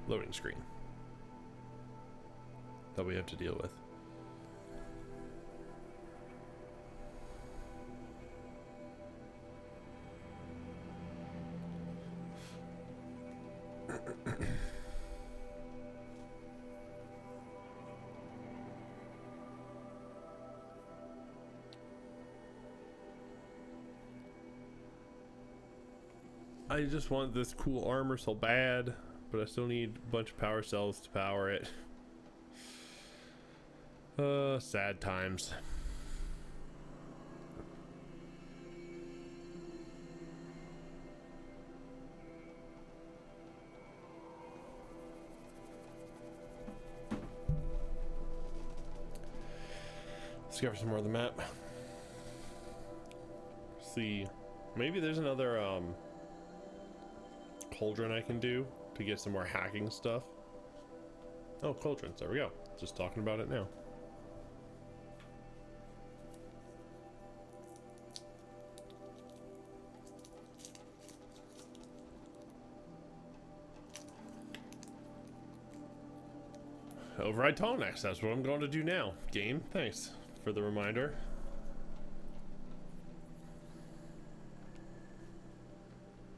loading screen that we have to deal with. I just want this cool armor so bad, but I still need a bunch of power cells to power it. Sad times. Let's go for some more of the map. See, maybe there's another cauldron I can do to get some more hacking stuff. Oh, cauldrons, there we go. Just talking about it now. Override Tallnecks, that's what I'm going to do now. Game, thanks for the reminder.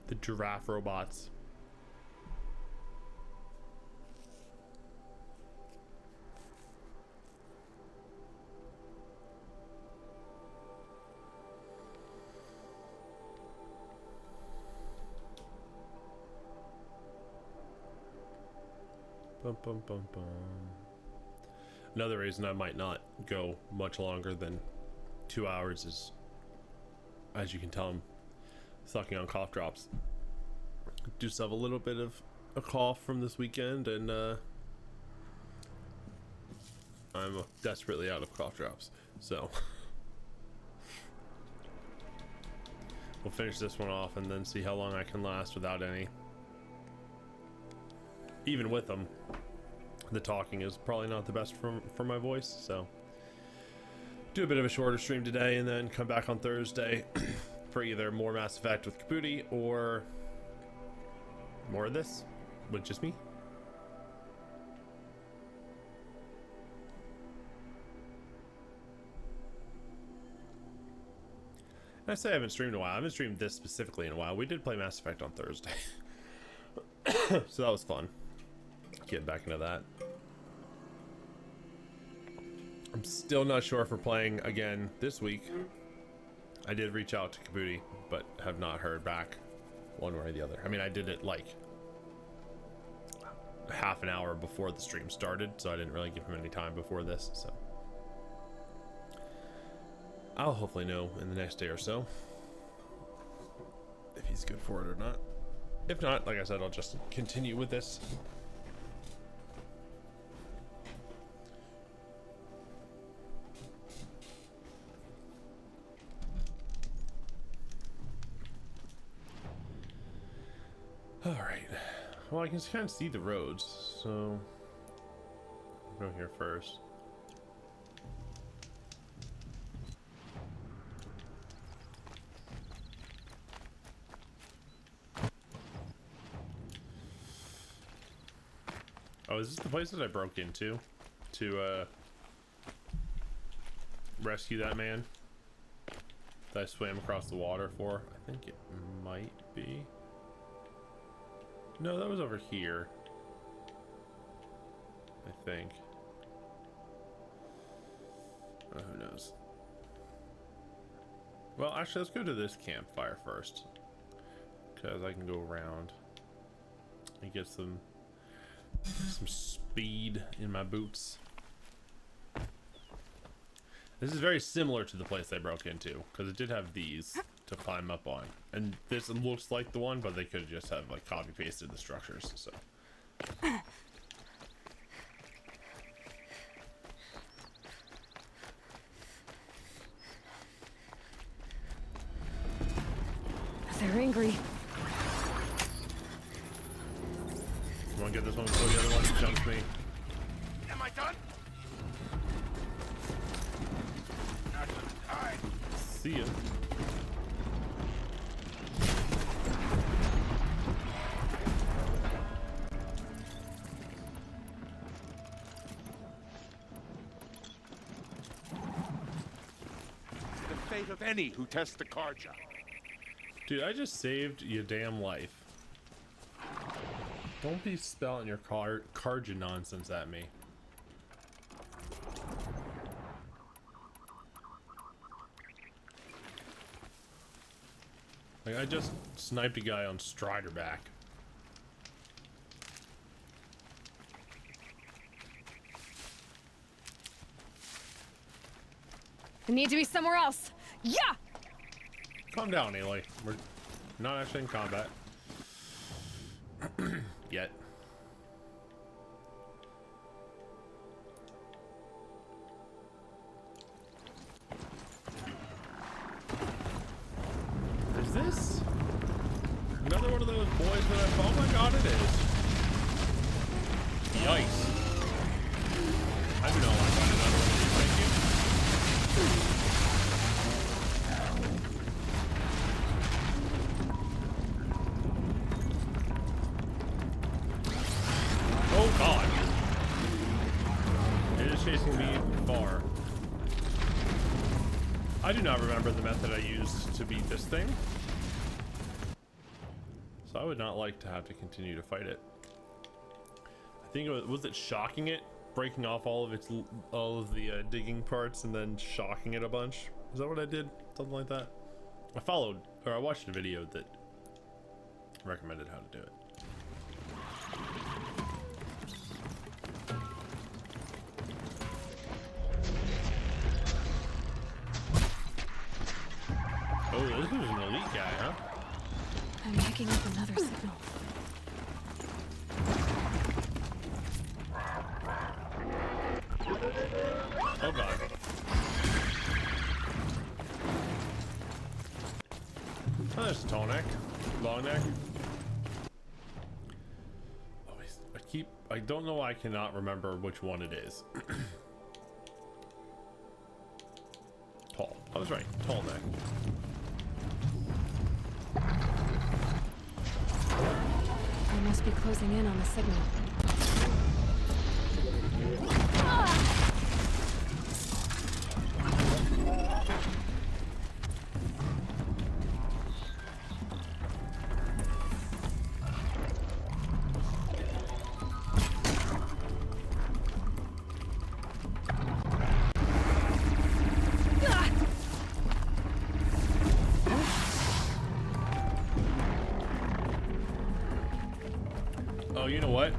The giraffe robots. Bum, bum, bum, bum. Another reason I might not go much longer than 2 hours is, as you can tell, I'm sucking on cough drops. Do still have a little bit of a cough from this weekend, and I'm desperately out of cough drops. So we'll finish this one off and then see how long I can last without any. Even with them, the talking is probably not the best for my voice, so do a bit of a shorter stream today and then come back on Thursday for either more Mass Effect with Caputi or more of this with just me. I say I haven't streamed in a while. I haven't streamed this specifically in a while. We did play Mass Effect on Thursday. So that was fun. Getting back into that. I'm still not sure if we're playing again this week. I did reach out to Kabuti, but have not heard back one way or the other. I mean, I did it like half an hour before the stream started, so I didn't really give him any time before this, so I'll hopefully know in the next day or so if he's good for it or not. If not, like I said, I'll just continue with this. Alright. Well, I can kind of see the roads, so I'll go here first. Oh, is this the place that I broke into to rescue that man that I swam across the water for? I think it might be. No, that was over here, I think. Oh, who knows? Well, actually, let's go to this campfire first, because I can go around and get some speed in my boots. This is very similar to the place I broke into, because it did have these to climb up on, and this looks like the one, but they could just have like copy pasted the structures. So They're angry. you want to get this one before the other one jumps me? Am I done? Alright. See ya. The fate of any who test the Karja. Dude, I just saved your damn life. Don't be spouting your Karja nonsense at me. Like, I just sniped a guy on Strider back. I need to be somewhere else. Yeah! Calm down, Aloy. We're not actually in combat. Yet. Is this another one of those boys that I... Oh my god, it is. Yikes. I do not want to find another one of these, thank you. Oh god. It is chasing me far. I do not remember the method I used to beat this thing. So I would not like to have to continue to fight it. I think it was it shocking it? Breaking off all of the digging parts and then shocking it a bunch? Is that what I did? Something like that? I watched a video that recommended how to do it. Oh, this was an elite guy, huh? I'm picking up another signal. Oh god. Oh, there's tall neck, long neck. I don't know why I cannot remember which one it is. Tall. I was right. Tall neck. I must be closing in on the signal. you know what?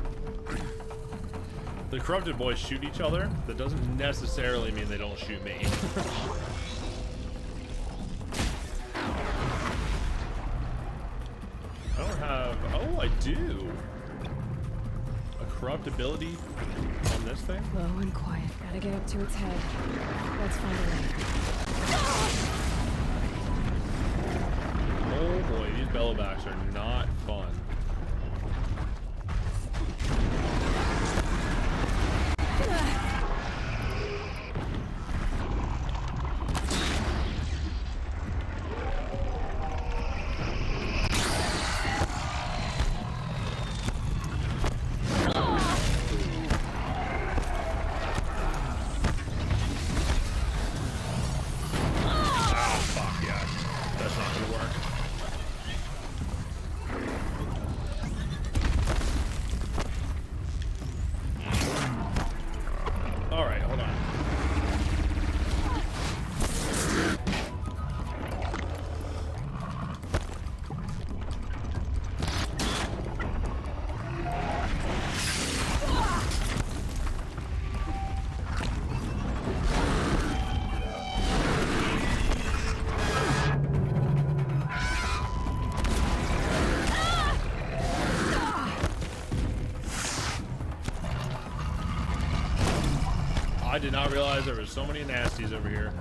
The corrupted boys shoot each other. That doesn't necessarily mean they don't shoot me. I don't have... Oh, I do. A corrupt ability on this thing? Low and quiet. Gotta get up to its head. Let's find a way. Oh boy, these bellowbacks are not fun. I did not realize there were so many nasties over here.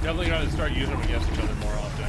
Definitely gotta start using them against each other more often.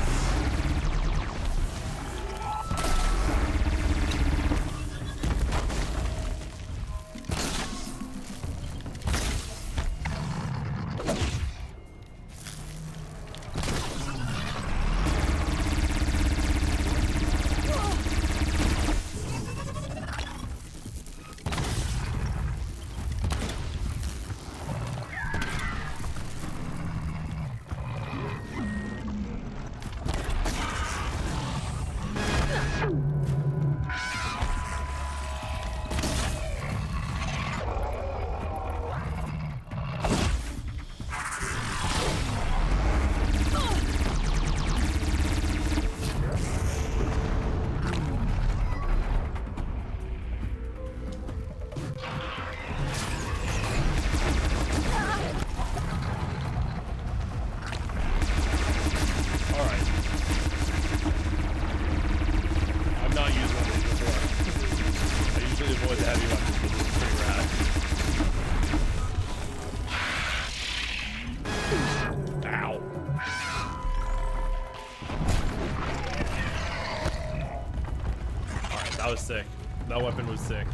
That was sick. That weapon was sick.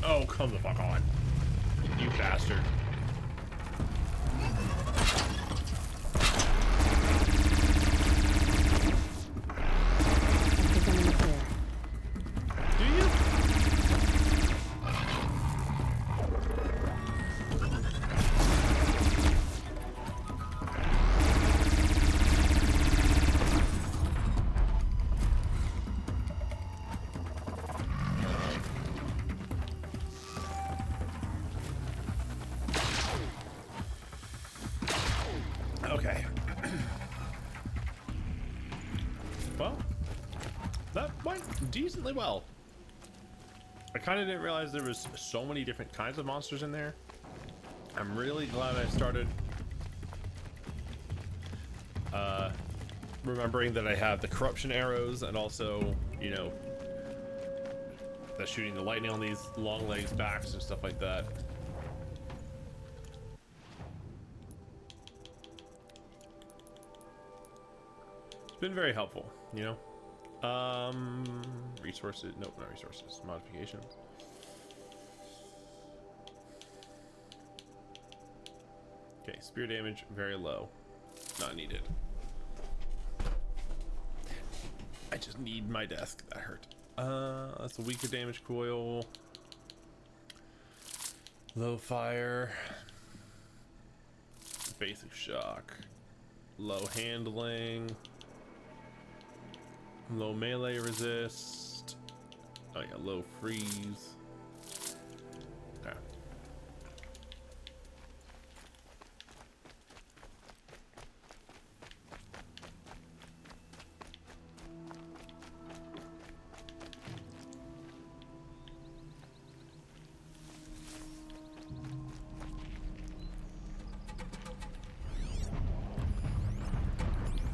Oh, come the fuck on. You bastard. Okay. Well, that went decently well. I kind of didn't realize there was so many different kinds of monsters in there. I'm really glad I started remembering that I have the corruption arrows and also, you know, the shooting the lightning on these long legs backs and stuff like that. Been very helpful, you know. Resources, nope, not resources, modifications. Okay, spear damage very low, not needed. I just need my desk, that hurt. That's a weaker damage coil. Low fire. Basic shock. Low handling. Low melee resist. Oh yeah, low freeze. Okay.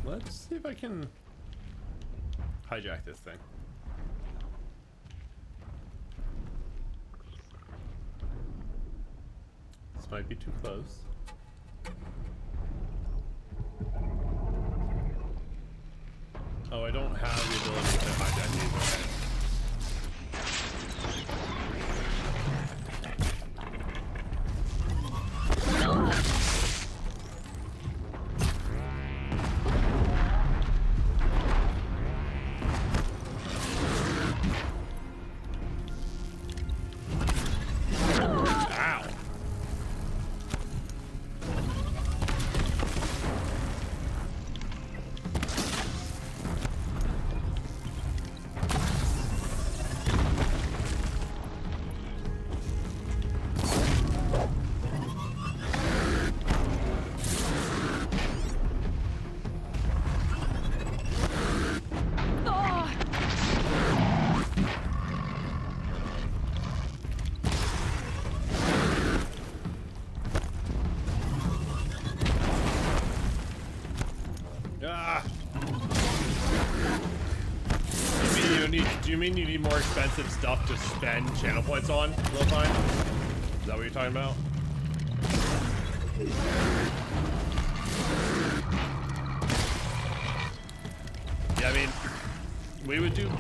Let's see if I can hijack this thing. This might be too close. Oh, I don't have the ability to hijack these. Okay. Do you mean you need more expensive stuff to spend channel points on, real time? Is that what you're talking about? Yeah, I mean,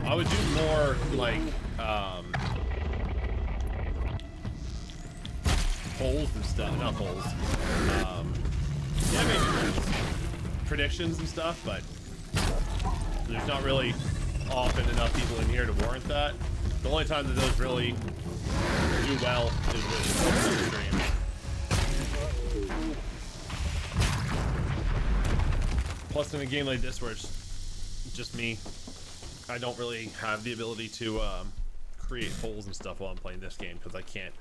I would do more, like, polls and stuff, not polls. Yeah, I mean, predictions and stuff, but there's not really often enough people in here to warrant that. The only time that those really do well is with stream. Plus, in a game like this where it's just me, I don't really have the ability to create polls and stuff while I'm playing this game because I can't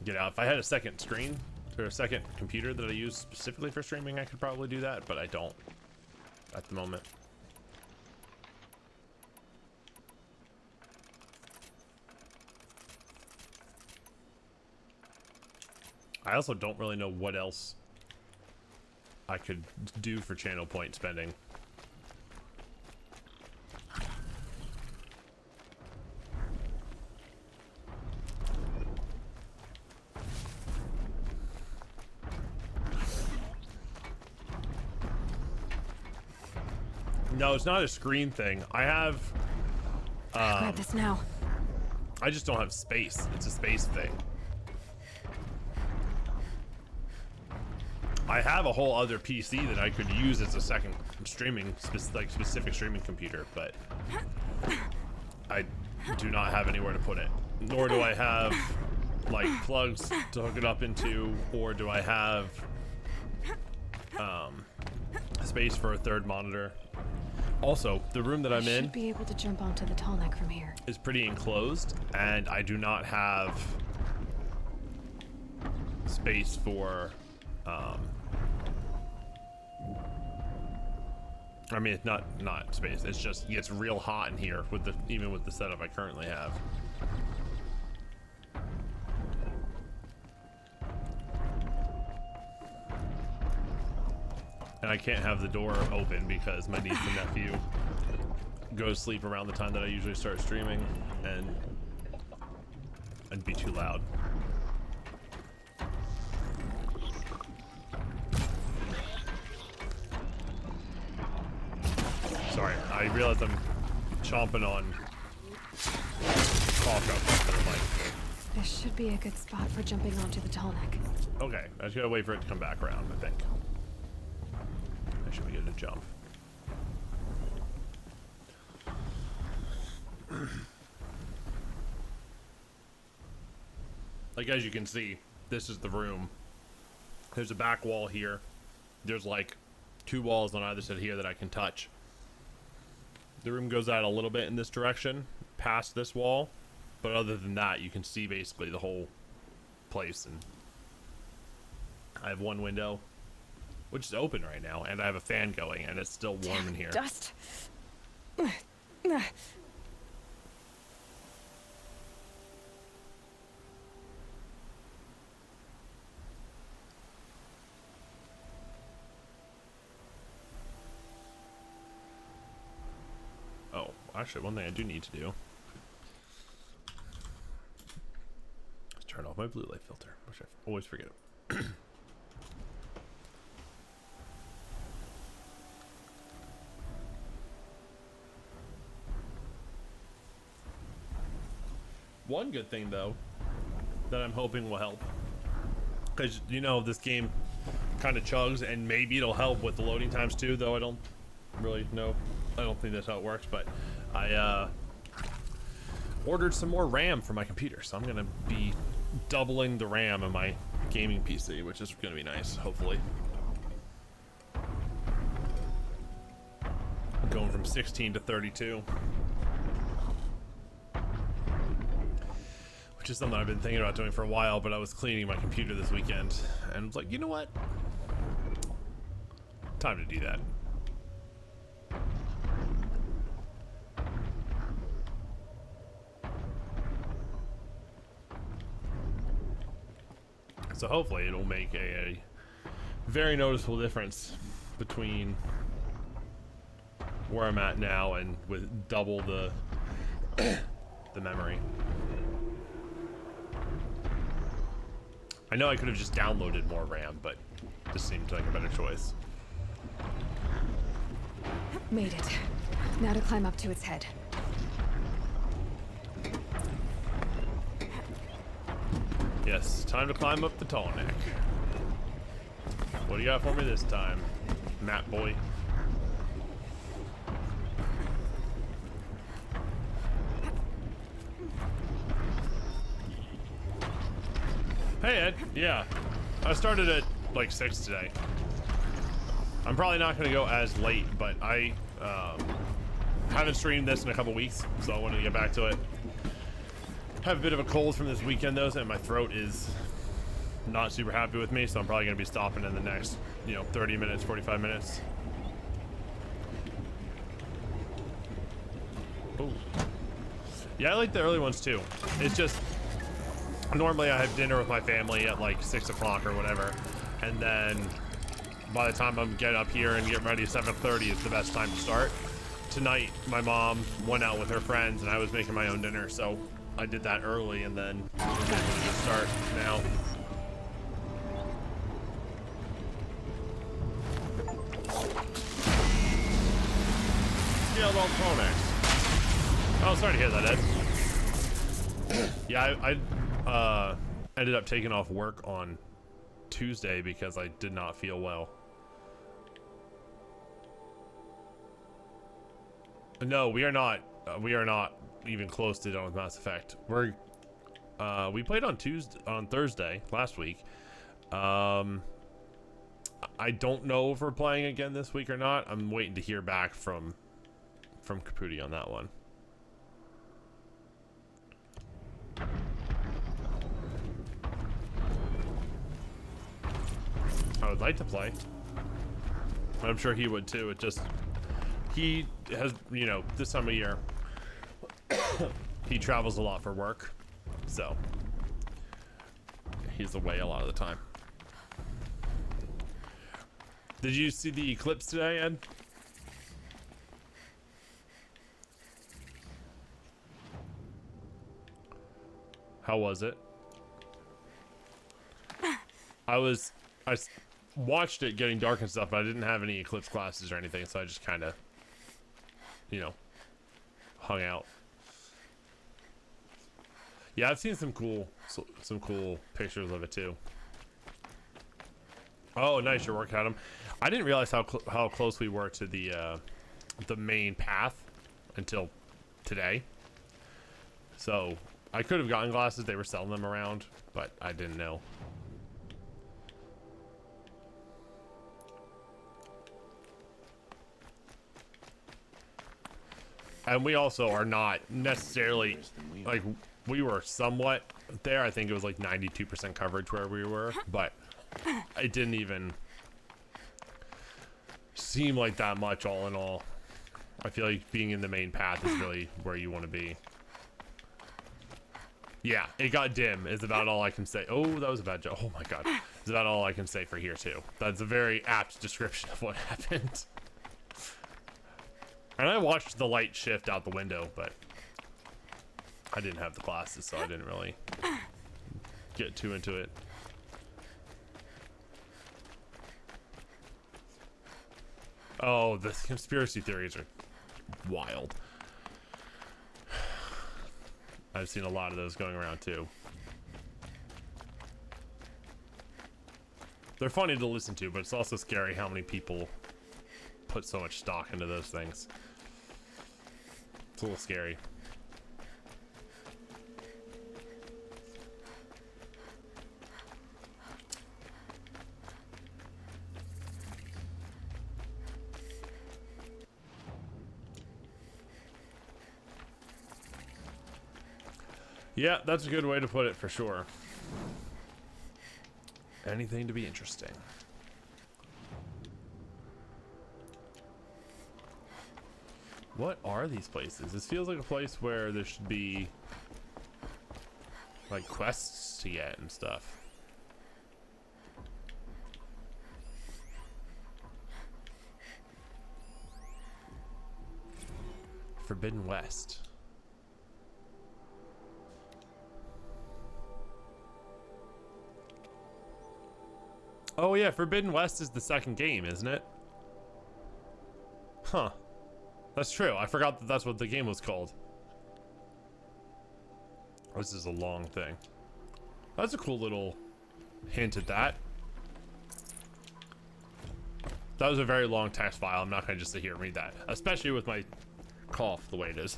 get out. If I had a second screen or a second computer that I use specifically for streaming, I could probably do that, but I don't at the moment. I also don't really know what else I could do for channel point spending. No, it's not a screen thing. I have grab this now. I just don't have space. It's a space thing. I have a whole other PC that I could use as a second streaming, specific streaming computer, but I do not have anywhere to put it. Nor do I have like plugs to hook it up into, or do I have space for a third monitor. Also, the room that I'm in should be able to jump onto the tall neck from here. Is pretty enclosed, and I do not have space for I mean, it's not space. It's just it gets real hot in here with even with the setup I currently have. And I can't have the door open because my niece and nephew go to sleep around the time that I usually start streaming, and it'd be too loud. Sorry, I realize I'm chomping on taco. This should be a good spot for jumping onto the tall neck. Okay, I just gotta wait for it to come back around, I think. I should be good to jump. Like, as you can see, this is the room. There's a back wall here. There's like 2 walls on either side here that I can touch. The room goes out a little bit in this direction, past this wall, but other than that, you can see basically the whole place. And I have one window, which is open right now, and I have a fan going, and it's still warm in here. Dust. Oh, actually, one thing I do need to do is turn off my blue light filter, which I always forget. One good thing, though, that I'm hoping will help, because, you know, this game kind of chugs, and maybe it'll help with the loading times too, though I don't really know. I don't think that's how it works, but I ordered some more RAM for my computer, so I'm going to be doubling the RAM on my gaming PC, which is going to be nice, hopefully. Going from 16 to 32. Which is something I've been thinking about doing for a while, but I was cleaning my computer this weekend, and was like, you know what? Time to do that. So hopefully it'll make a very noticeable difference between where I'm at now and with double the the memory. I know I could have just downloaded more RAM, but this seemed like a better choice. Made it. Now to climb up to its head. Yes, time to climb up the tall neck. What do you got for me this time, Matt boy? Hey Ed, yeah, I started at like 6 today. I'm probably not going to go as late, but I haven't streamed this in a couple weeks, so I wanted to get back to it. Have a bit of a cold from this weekend though, and my throat is not super happy with me, so I'm probably going to be stopping in the next, 30 minutes, 45 minutes. Ooh. Yeah, I like the early ones too. It's just, normally I have dinner with my family at like 6 o'clock or whatever, and then by the time I'm getting up here and getting ready, 7:30 is the best time to start. Tonight, my mom went out with her friends, and I was making my own dinner, so I did that early, and then was able to just start now. Scaled on Pronex. Oh, sorry to hear that, Ed. Yeah, I ended up taking off work on Tuesday because I did not feel well. No, we are not even close to done with Mass Effect. We played on Thursday last week. I don't know if we're playing again this week or not. I'm waiting to hear back from Caputi on that one. I would like to play. I'm sure he would too. He has, this time of year, he travels a lot for work, so he's away a lot of the time. Did you see the eclipse today, Ed? How was it? I watched it getting dark and stuff, but I didn't have any eclipse glasses or anything, so I just kind of, hung out. Yeah, I've seen some cool pictures of it too. Oh, nice, your work had them. I didn't realize how close we were to the main path until today. So I could have gotten glasses. They were selling them around, but I didn't know. And we also are not necessarily, like, we were somewhat there. I think it was like 92% coverage where we were, but it didn't even seem like that much all in all. I feel like being in the main path is really where you want to be. Yeah, it got dim is about all I can say. Oh, that was a bad joke. Oh my god. It's about all I can say for here too. That's a very apt description of what happened. And I watched the light shift out the window, but I didn't have the glasses, so I didn't really get too into it. Oh, the conspiracy theories are wild. I've seen a lot of those going around too. They're funny to listen to, but it's also scary how many people put so much stock into those things. It's a little scary. Yeah, that's a good way to put it for sure. Anything to be interesting. What are these places? This feels like a place where there should be like quests to get and stuff. Forbidden West. Oh yeah, Forbidden West is the second game, isn't it? Huh. That's true. I forgot that that's what the game was called. This is a long thing. That's a cool little hint at that. That was a very long text file. I'm not going to just sit here and read that. Especially with my cough the way it is.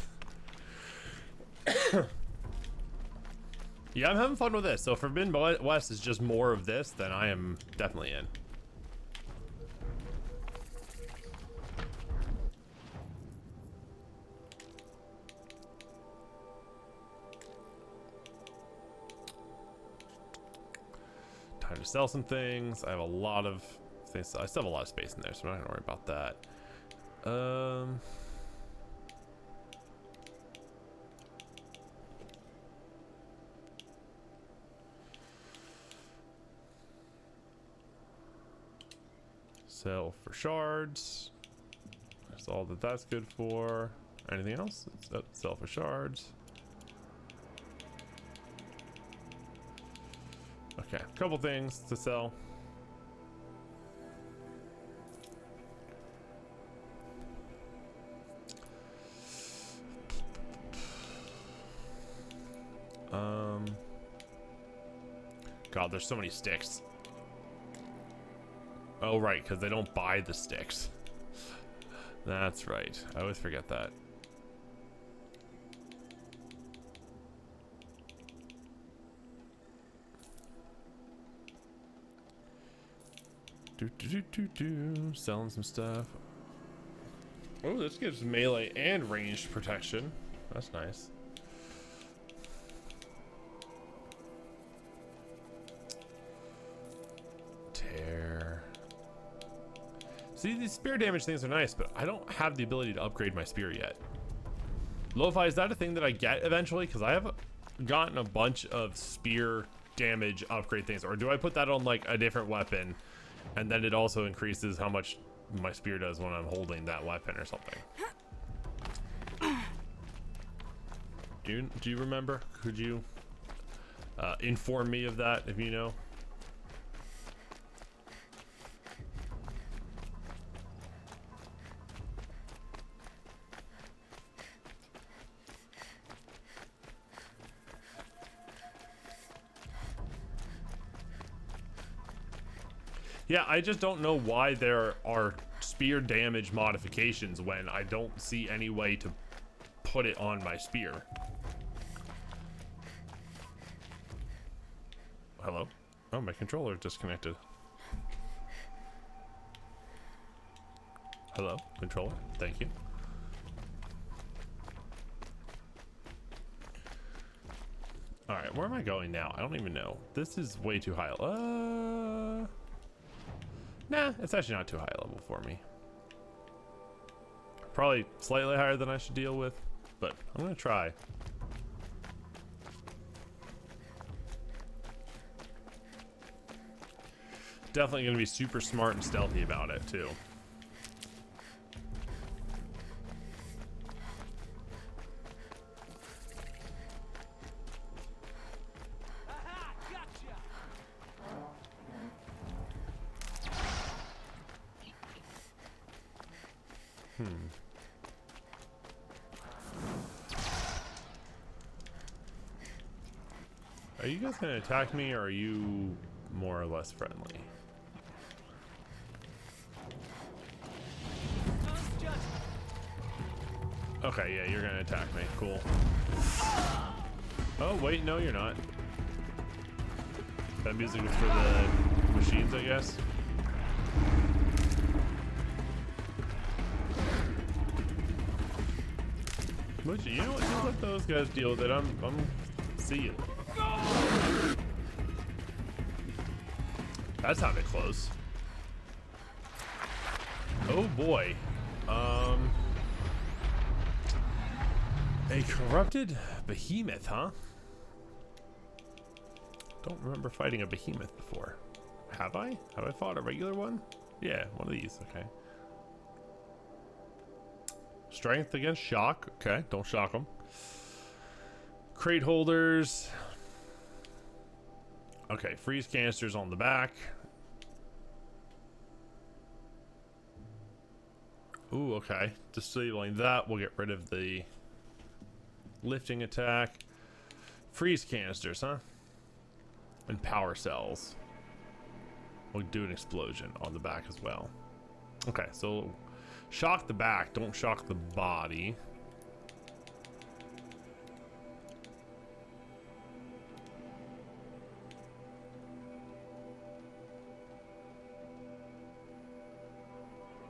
Yeah, I'm having fun with this. So Forbidden West is just more of this, then I am definitely in. Time to sell some things. I have a lot of things. I still have a lot of space in there, so I'm not gonna worry about that. Sell for shards. That's all that that's good for. Anything else? Sell for shards. Okay, a couple things to sell. God, there's so many sticks. Oh, right, because they don't buy the sticks. That's right. I always forget that. Selling some stuff. Oh, this gives melee and ranged protection. That's nice. Tear. See, these spear damage things are nice, but I don't have the ability to upgrade my spear yet. Lo-fi, is that a thing that I get eventually? Because I have gotten a bunch of spear damage upgrade things. Or do I put that on like a different weapon? And then it also increases how much my spear does when I'm holding that weapon or something. Do you remember? Could you inform me of that if you know? Yeah, I just don't know why there are spear damage modifications when I don't see any way to put it on my spear. Hello? Oh, my controller disconnected. Hello, controller. Thank you. Alright, where am I going now? I don't even know. This is way too high. Nah, it's actually not too high level for me. Probably slightly higher than I should deal with, but I'm gonna try. Definitely gonna be super smart and stealthy about it too. Are you guys gonna attack me, or are you more or less friendly? Okay, yeah, you're gonna attack me. Cool. Oh, wait, no, you're not. That music was for the machines, I guess. But you know what? Just let those guys deal with it. I'm seeing. That's not it close. Oh boy. A corrupted behemoth, huh? Don't remember fighting a behemoth before. Have I? Have I fought a regular one? Yeah, one of these, okay. Strength against shock. Okay, don't shock them. Crate holders. Okay, freeze canisters on the back. Ooh, okay. Disabling that, we'll get rid of the lifting attack. Freeze canisters, huh? And power cells. We'll do an explosion on the back as well. Okay, so shock the back, don't shock the body.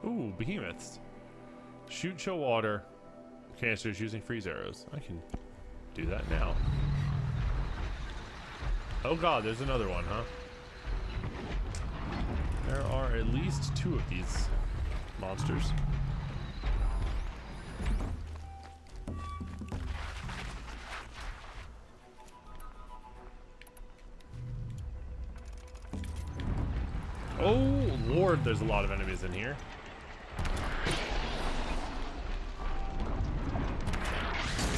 Ooh, behemoths. Shoot chill water canisters using freeze arrows. I can do that now. Oh god, there's another one, huh? There are at least 2 of these monsters. Oh lord, there's a lot of enemies in here.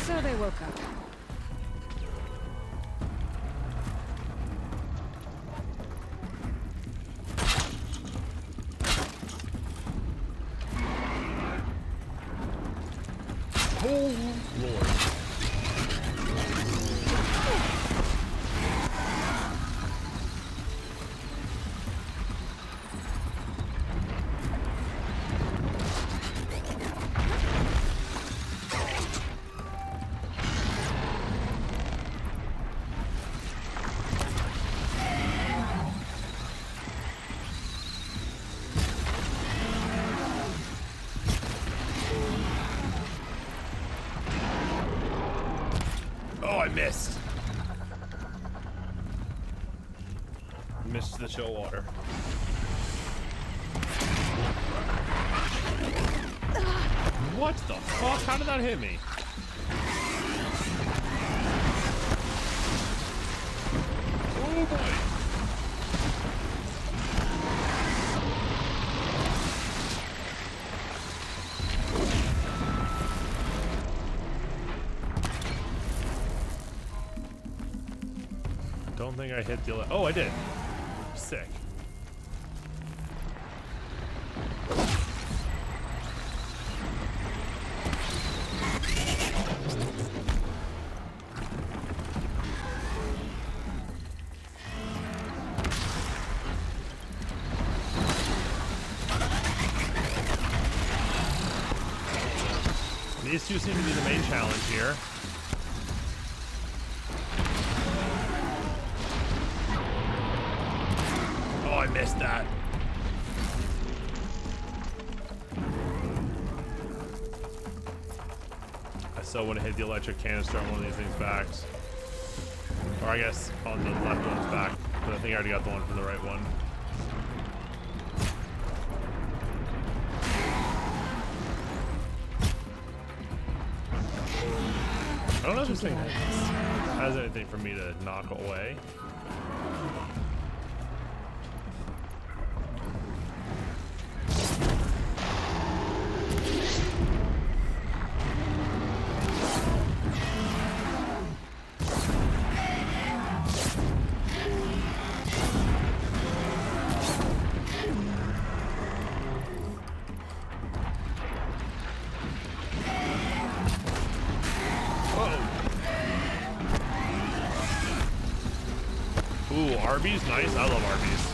So they woke up. Oh lord. Missed. Missed the chill water. What the fuck? How did that hit me? Oh boy. Don't think I hit the... Oh, I did. Sick. These two seem to be the main challenge here. that. I still want to hit the electric canister on one of these things' backs. Or I guess on the left one's back. But I think I already got the one from the right one. I don't know if this thing has anything for me to knock away. Ooh, Arby's? Nice. I love Arby's.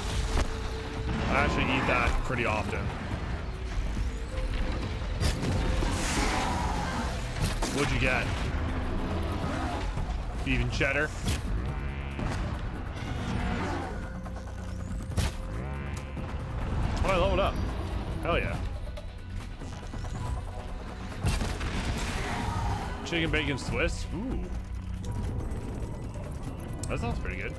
I actually eat that pretty often. What'd you get? Beef and cheddar? Oh, I leveled up. Hell yeah. Chicken bacon Swiss? Ooh. That sounds pretty good.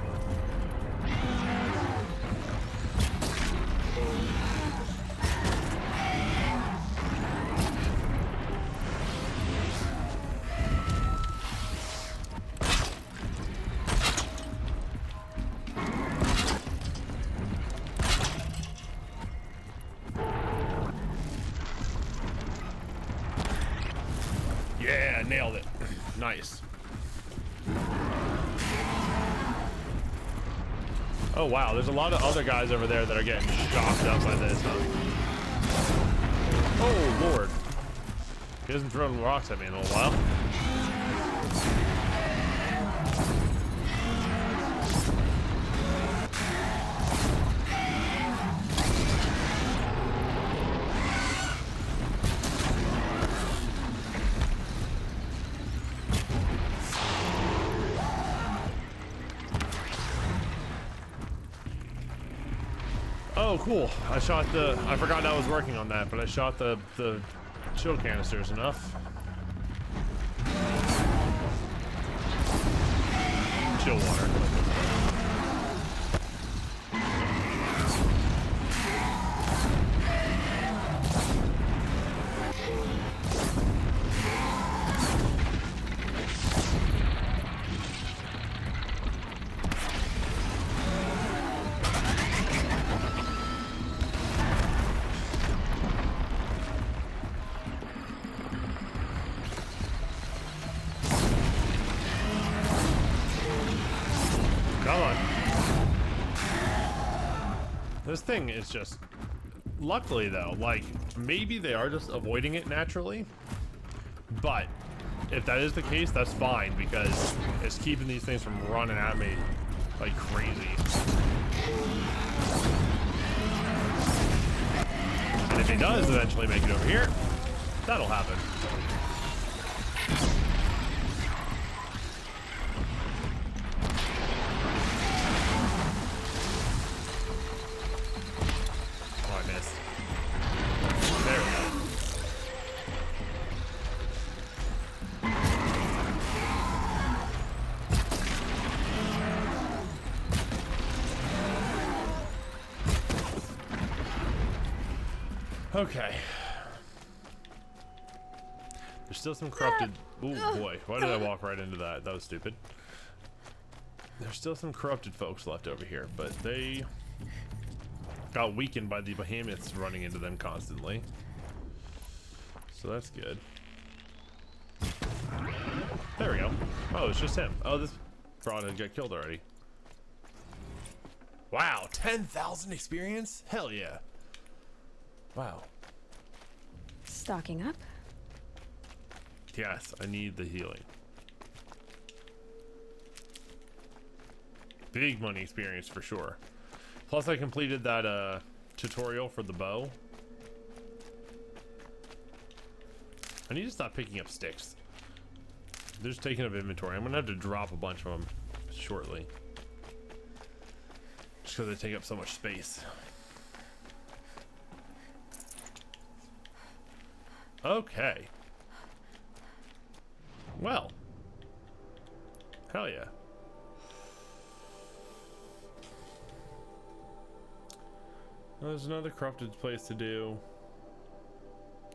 Yeah, nailed it. Nice. Oh wow, there's a lot of other guys over there that are getting shocked up by this, huh? Oh lord. He hasn't thrown rocks at me in a little while. Oh, cool. I forgot I was working on that, but I shot the chill canisters enough. Chill water. Come on. This thing is just... Luckily, though, like, maybe they are just avoiding it naturally. But if that is the case, that's fine, because it's keeping these things from running at me like crazy. And if he does eventually make it over here, that'll happen. Okay. There's still some corrupted... Ooh, boy. Why did I walk right into that? That was stupid. There's still some corrupted folks left over here, but they got weakened by the behemoths running into them constantly. So that's good. There we go. Oh, it's just him. Oh, this broad had got killed already. Wow, 10,000 experience? Hell yeah. Wow. Stocking up? Yes, I need the healing. Big money experience for sure. Plus I completed that tutorial for the bow. I need to stop picking up sticks. They're just taking up inventory. I'm gonna have to drop a bunch of them shortly. Just because they take up so much space. Okay. Well. Hell yeah. There's another corrupted place to do.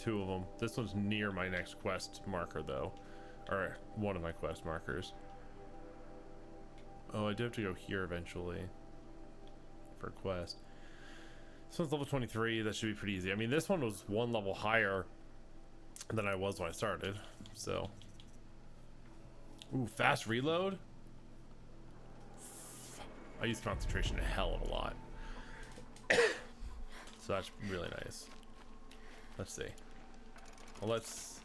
2 of them. This one's near my next quest marker, though. Or one of my quest markers. Oh, I do have to go here eventually. For a quest. This one's level 23. That should be pretty easy. I mean, this one was 1 level higher than I was when I started. So. Ooh, fast reload? I use concentration a hell of a lot. So that's really nice. Let's see. Well, let's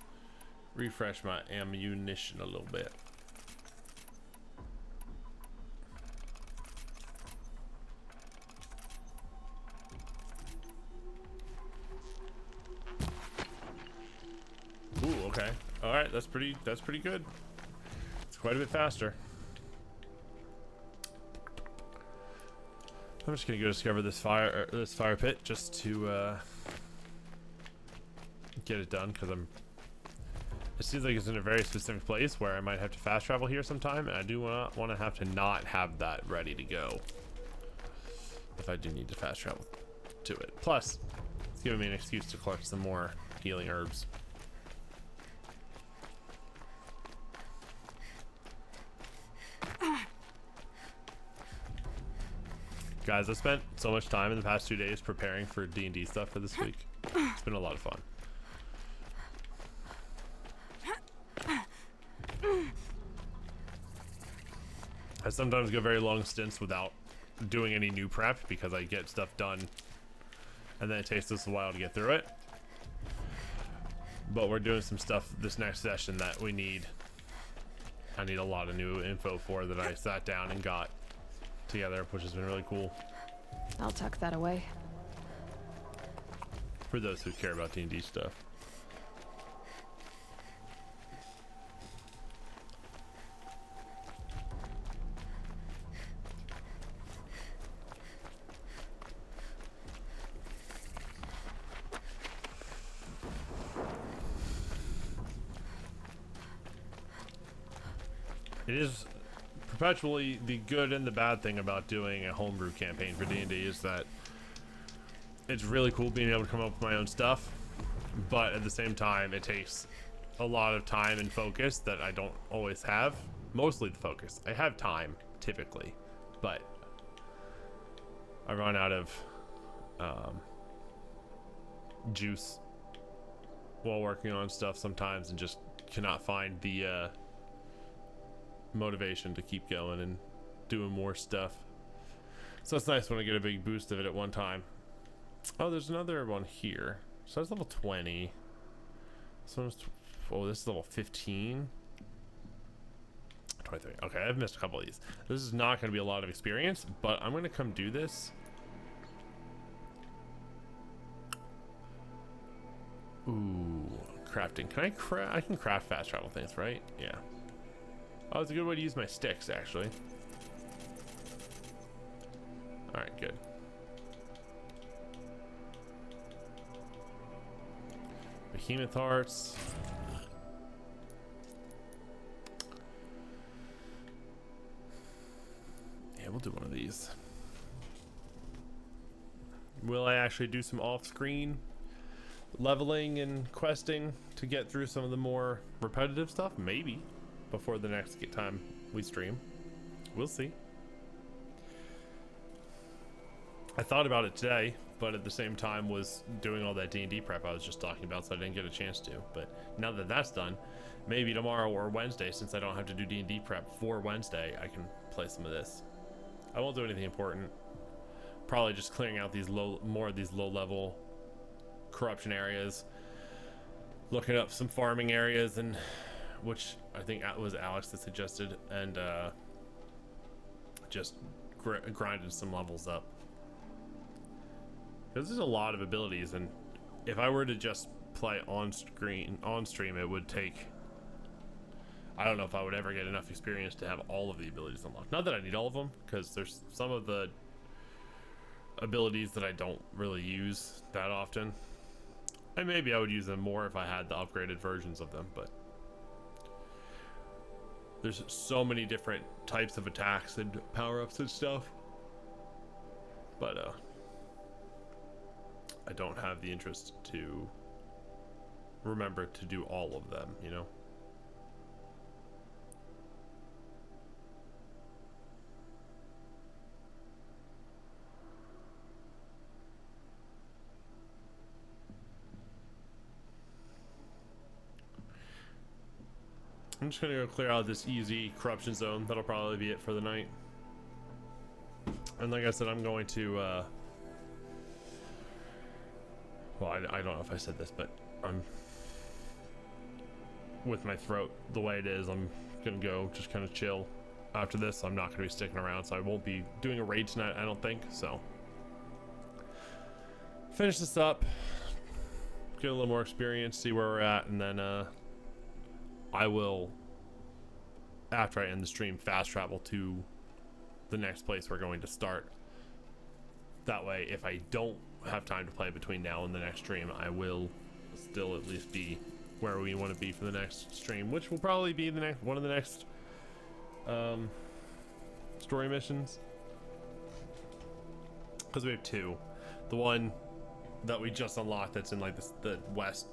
refresh my ammunition a little bit. Ooh, okay. All right, that's pretty good. It's quite a bit faster. I'm just gonna go discover this fire pit just to get it done, because it seems like it's in a very specific place where I might have to fast travel here sometime, and I do want to have to not have that ready to go if I do need to fast travel to it. Plus, it's giving me an excuse to collect some more healing herbs. Guys, I spent so much time in the past 2 days preparing for D&D stuff for this week. It's been a lot of fun. I sometimes go very long stints without doing any new prep because I get stuff done and then it takes us a while to get through it. But we're doing some stuff this next session that I need a lot of new info for, that I sat down and got together, which has been really cool. I'll tuck that away. For those who care about D&D stuff. It is perpetually the good and the bad thing about doing a homebrew campaign for D&D is that it's really cool being able to come up with my own stuff, but at the same time it takes a lot of time and focus that I don't always have. Mostly the focus. I have time typically, but I run out of juice while working on stuff sometimes and just cannot find the motivation to keep going and doing more stuff. So it's nice when I get a big boost of it at one time. Oh, there's another one here. So that's level 20. So oh, this is level 15. 23. Okay, I've missed a couple of these. This is not going to be a lot of experience, but I'm going to come do this. Ooh, crafting. Can I can craft fast travel things, right? Yeah. Oh, it's a good way to use my sticks, actually. Alright, good. Behemoth hearts. Yeah, we'll do one of these. Will I actually do some off-screen leveling and questing to get through some of the more repetitive stuff? Maybe. Before the next time we stream. We'll see. I thought about it today, but at the same time was doing all that D&D prep I was just talking about, so I didn't get a chance to. But now that that's done, maybe tomorrow or Wednesday, since I don't have to do D&D prep for Wednesday, I can play some of this. I won't do anything important. Probably just clearing out these more of these low-level corruption areas, looking up some farming areas, and which I think was Alex that suggested, and just grinding some levels up. Because there's a lot of abilities, and if I were to just play on stream, it would take, I don't know if I would ever get enough experience to have all of the abilities unlocked. Not that I need all of them, because there's some of the abilities that I don't really use that often. And maybe I would use them more if I had the upgraded versions of them, but there's so many different types of attacks and power-ups and stuff. But I don't have the interest to remember to do all of them, you know? I'm just gonna go clear out this easy corruption zone. That'll probably be it for the night. And like I said, I'm going to well, I don't know if I said this, but I'm with my throat the way it is, I'm gonna go just kind of chill after this. I'm not gonna be sticking around, so I won't be doing a raid tonight, I don't think. So finish this up, get a little more experience, see where we're at, and then I will, after I end the stream, fast travel to the next place we're going to start. That way, if I don't have time to play between now and the next stream, I will still at least be where we want to be for the next stream, which will probably be the next one of the next story missions, because we have two. The one that we just unlocked that's in like the west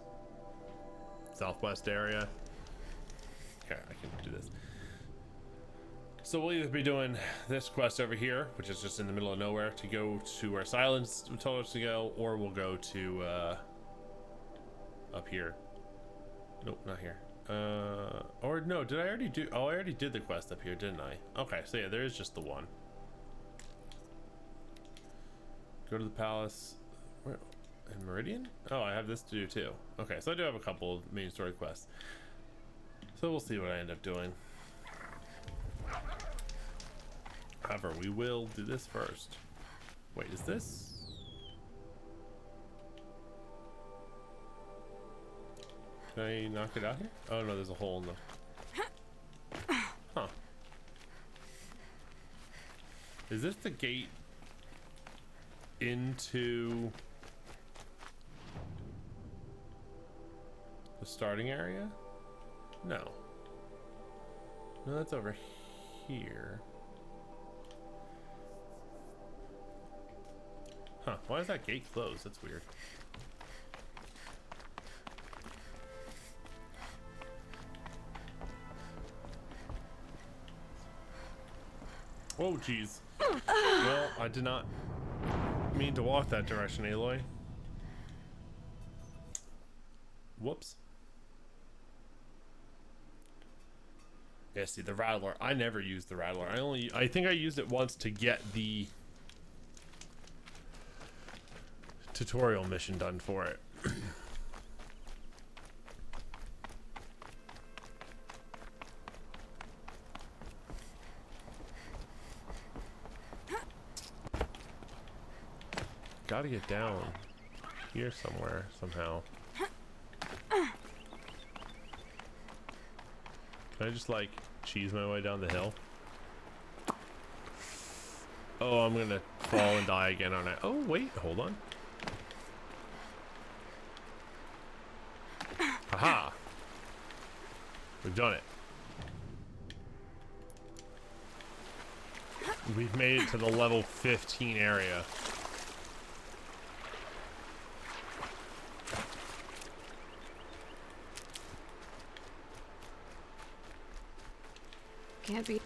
southwest area. Okay, I can do this. So we'll either be doing this quest over here, which is just in the middle of nowhere, to go to where Silence told us to go, or we'll go to up here. Nope, not here. Or no, did I already do? Oh, I already did the quest up here, didn't I? Okay, so yeah, there is just the one. Go to the palace. Where? In Meridian? Oh, I have this to do too. Okay, so I do have a couple of main story quests. So we'll see what I end up doing. However, we will do this first. Wait, is this? Can I knock it out here? Oh no, there's a hole in the... Huh. Is this the gate into the starting area? No. No, that's over here. Huh, why is that gate closed? That's weird. Oh, jeez. Well, I did not mean to walk that direction, Aloy. Whoops. Yeah, see, the Rattler. I never used the Rattler. I think I used it once to get the tutorial mission done for it. Gotta get down here somewhere, somehow. Can I just, like, cheese my way down the hill? Oh, I'm gonna fall and die again, aren't I? Oh, wait, hold on. Aha! We've done it. We've made it to the level 15 area. Can't be.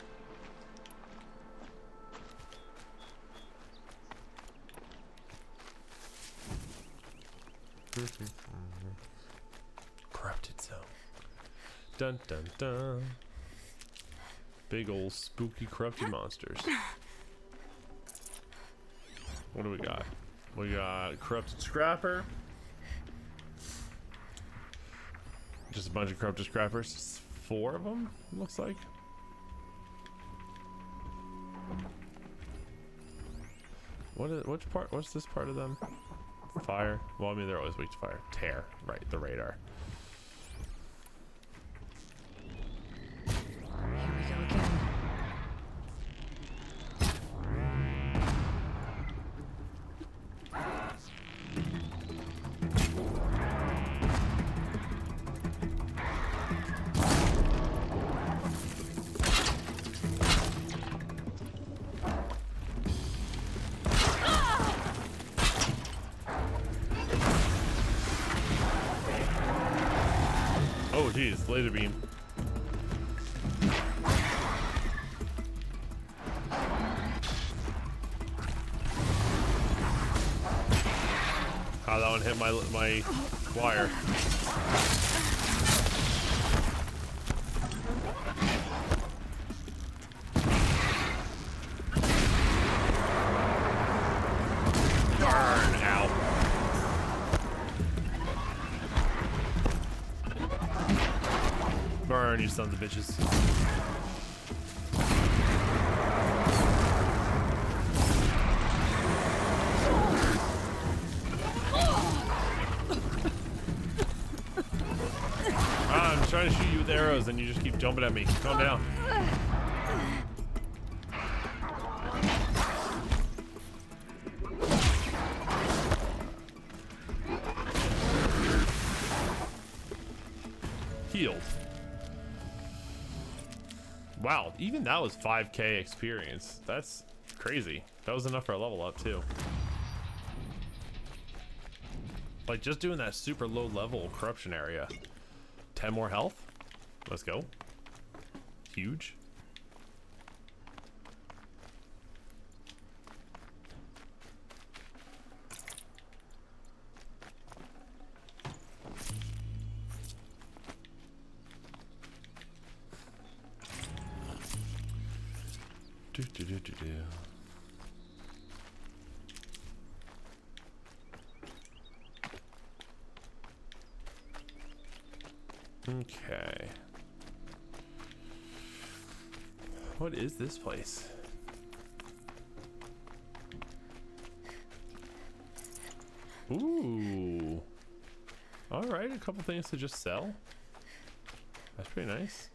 Corrupted zone. Dun dun dun. Big old spooky corrupted monsters. What do we got? We got corrupted scrapper. Just a bunch of corrupted scrappers. 4 of them, looks like. Which part? What's this part of them? Fire. Well, I mean, they're always weak to fire. Tear. Right, the radar. Here we go again. geez, laser beam. How that one hit my wire. Darn, ow. Burn, you sons of bitches. I'm trying to shoot you with arrows and you just keep jumping at me. Calm down. Healed. Wow, even that was 5k experience. That's crazy. That was enough for a level up too. Like just doing that super low level corruption area. 10 more health. Let's go. Huge. Okay. What is this place? Ooh. All right, a couple things to just sell. That's pretty nice.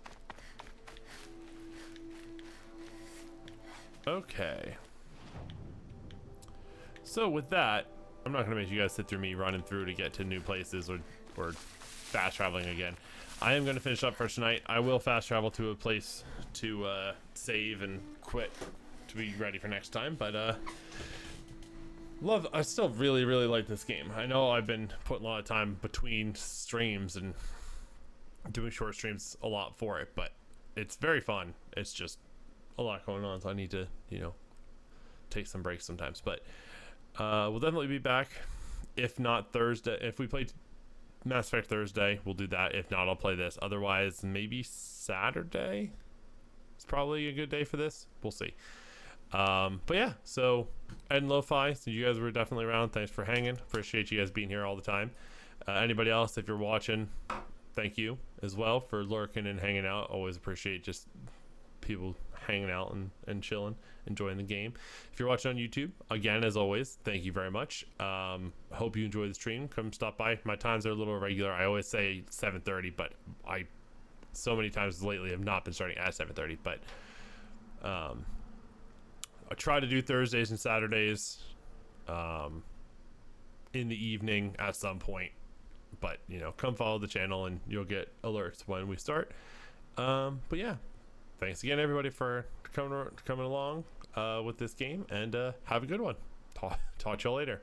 Okay. So with that, I'm not gonna make you guys sit through me running through to get to new places or fast traveling again. I am gonna finish up for tonight. I will fast travel to a place to save and quit to be ready for next time. But I still really like this game. I know I've been putting a lot of time between streams and doing short streams a lot for it, but it's very fun. It's just a lot going on, so I need to, you know, take some breaks sometimes. But we'll definitely be back. If not Thursday, if we play Mass Effect Thursday, we'll do that. If not, I'll play this. Otherwise, maybe Saturday. It's probably a good day for this. We'll see. But yeah, so Ed and Lo-Fi, so you guys were definitely around. Thanks for hanging. Appreciate you guys being here all the time. Anybody else, if you're watching, thank you as well for lurking and hanging out. Always appreciate just people hanging out and chilling, enjoying the game. If you're watching on YouTube, again, as always, thank you very much. Hope you enjoy the stream. Come stop by. My times are a little irregular. I always say 7:30, but I so many times lately have not been starting at 7:30. But I try to do Thursdays and Saturdays in the evening at some point. But you know, come follow the channel and you'll get alerts when we start. But yeah, thanks again everybody for coming along with this game, and have a good one. Talk to y'all later.